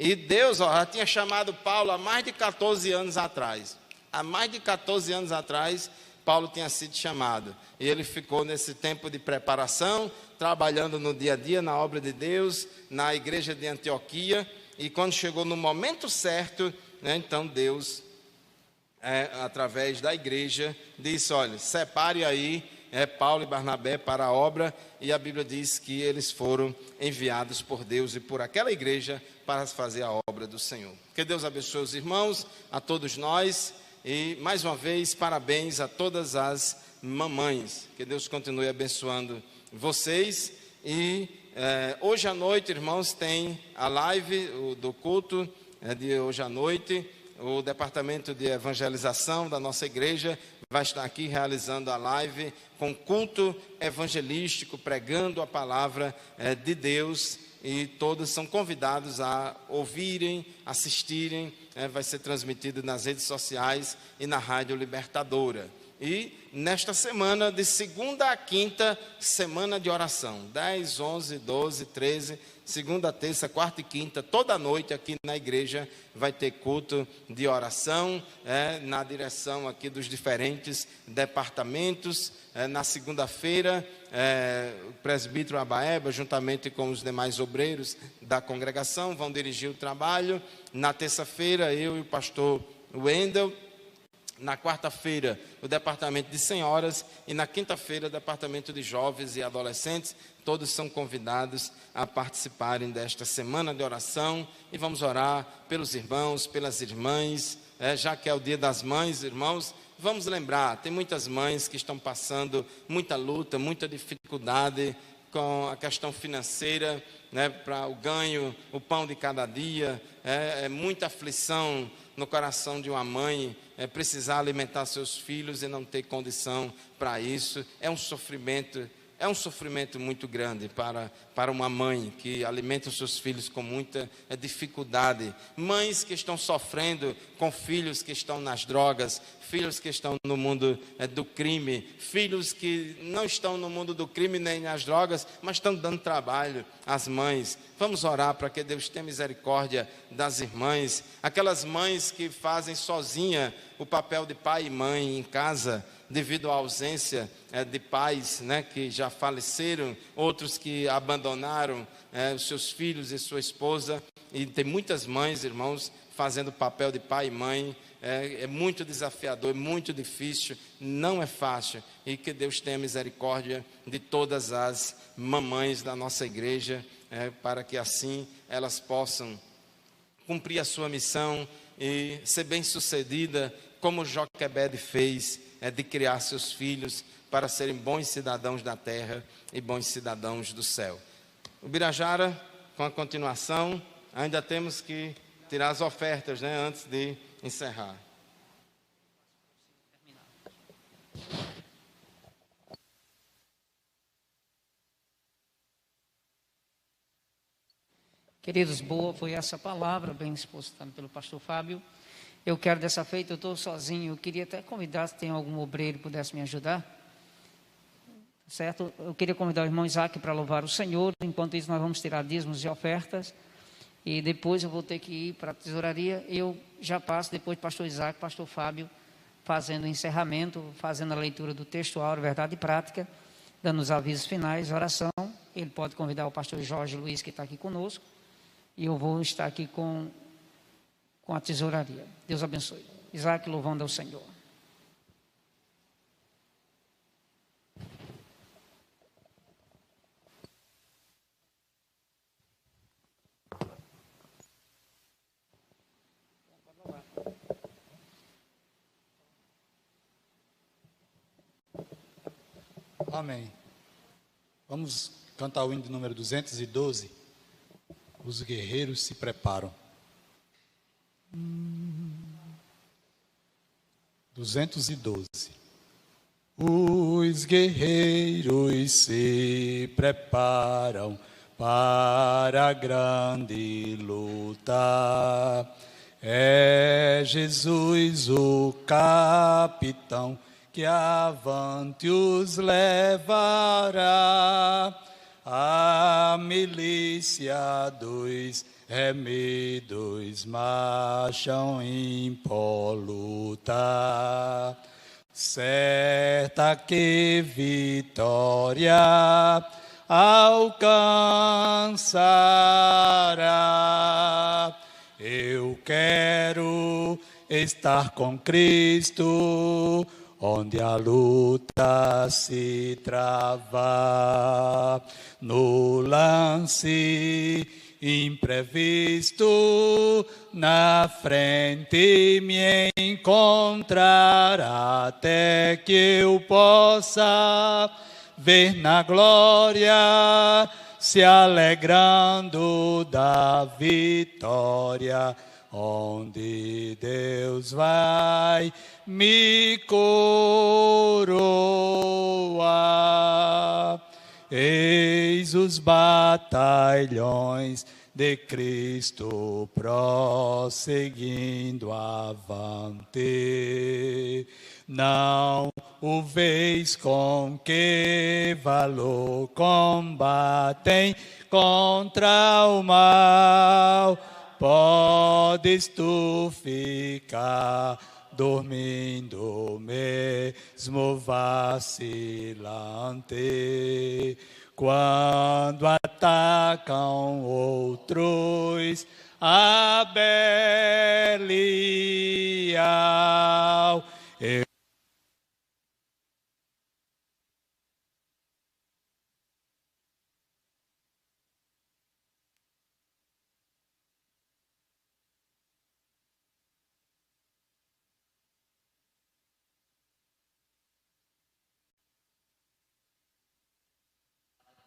E Deus já tinha chamado Paulo há mais de 14 anos atrás. Há mais de 14 anos atrás, Paulo tinha sido chamado. E ele ficou nesse tempo de preparação, trabalhando no dia a dia, na obra de Deus, na igreja de Antioquia. E quando chegou no momento certo, então Deus, através da igreja, disse: olha, separe aí Paulo e Barnabé para a obra. E a Bíblia diz que eles foram enviados por Deus e por aquela igreja para fazer a obra do Senhor. Que Deus abençoe os irmãos, a todos nós, e mais uma vez parabéns a todas as mamães. Que Deus continue abençoando vocês. E hoje à noite, irmãos, tem a live do culto de hoje à noite. O departamento de evangelização da nossa igreja vai estar aqui realizando a live com culto evangelístico, pregando a palavra de Deus, e todos são convidados a ouvirem, assistirem. Vai ser transmitido nas redes sociais e na Rádio Libertadora. E nesta semana, de segunda a quinta, semana de oração, 10, 11, 12, 13, segunda, terça, quarta e quinta, toda noite aqui na igreja vai ter culto de oração, na direção aqui dos diferentes departamentos. Na segunda-feira, o presbítero Abaeba, juntamente com os demais obreiros da congregação, vão dirigir o trabalho. Na terça-feira, eu e o pastor Wendel. Na quarta-feira, o departamento de senhoras, e na quinta-feira, o departamento de jovens e adolescentes. Todos são convidados a participarem desta semana de oração, e vamos orar pelos irmãos, pelas irmãs, já que é o dia das mães, irmãos. Vamos lembrar, tem muitas mães que estão passando muita luta, muita dificuldade com a questão financeira, para o ganho, o pão de cada dia. Muita aflição no coração de uma mãe, precisar alimentar seus filhos e não ter condição para isso. É um sofrimento muito grande para uma mãe que alimenta os seus filhos com muita dificuldade. Mães que estão sofrendo com filhos que estão nas drogas, filhos que estão no mundo do crime, filhos que não estão no mundo do crime nem nas drogas, mas estão dando trabalho às mães. Vamos orar para que Deus tenha misericórdia das irmãs, aquelas mães que fazem sozinha o papel de pai e mãe em casa, devido à ausência de pais, que já faleceram, outros que abandonaram os seus filhos e sua esposa. E tem muitas mães, irmãos, fazendo o papel de pai e mãe. É muito desafiador, é muito difícil, não é fácil. E que Deus tenha misericórdia de todas as mamães da nossa igreja, para que assim elas possam cumprir a sua missão e ser bem-sucedida, como Joquebede fez, de criar seus filhos para serem bons cidadãos da terra e bons cidadãos do céu. O Birajara, com a continuação, ainda temos que tirar as ofertas, antes de encerrar. Queridos, boa foi essa palavra, bem exposta pelo pastor Fábio. Eu quero dessa feita, eu estou sozinho, eu queria até convidar, se tem algum obreiro que pudesse me ajudar, certo? Eu queria convidar o irmão Isaac para louvar o Senhor. Enquanto isso, nós vamos tirar dízimos e ofertas, e depois eu vou ter que ir para a tesouraria. Eu já passo, depois pastor Isaac, pastor Fábio, fazendo o encerramento, fazendo a leitura do textual, verdade e prática, dando os avisos finais, oração. Ele pode convidar o pastor Jorge Luiz, que está aqui conosco, e eu vou estar aqui com a tesouraria. Deus abençoe. Isaac, louvando ao Senhor. Amém. Vamos cantar o hino de número 212. Os guerreiros se preparam. 212. Os guerreiros se preparam para a grande luta. É Jesus o capitão que avante os levará. A milícia dos remidos marcham impoluta, certa que vitória alcançará. Eu quero estar com Cristo, onde a luta se trava, no lance imprevisto, na frente me encontrar, até que eu possa ver na glória, se alegrando da vitória, onde Deus vai me coroar. Eis os batalhões de Cristo prosseguindo avante. Não o veis com que valor combatem contra o mal. Podes tu ficar dormindo mesmo vacilante, quando atacam outros a Belial.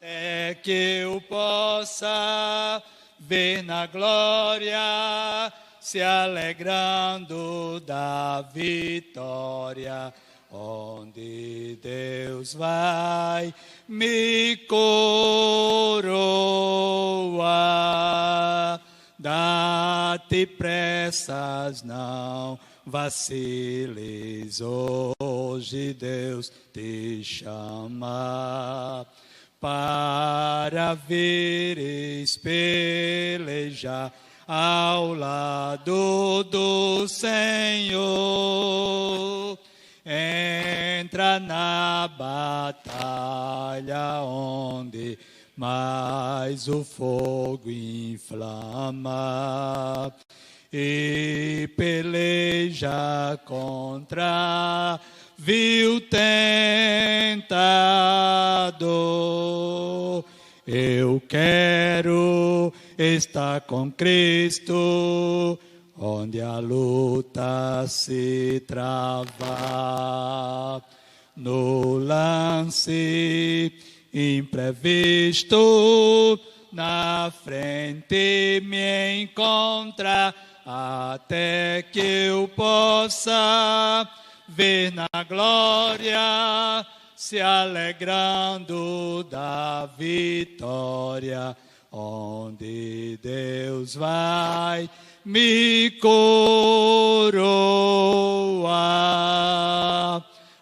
Até que eu possa ver na glória, se alegrando da vitória, onde Deus vai me coroar. Dá-te pressas, não vaciles, hoje Deus te chama para veres pelejar ao lado do Senhor. Entra na batalha onde mais o fogo inflama, e peleja contra vil tentador. Eu quero estar com Cristo, onde a luta se trava, no lance imprevisto, na frente me encontra, até que eu possa ver na glória, se alegrando da vitória, onde Deus vai me coroar.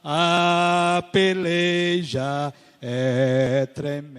A peleja é tremenda,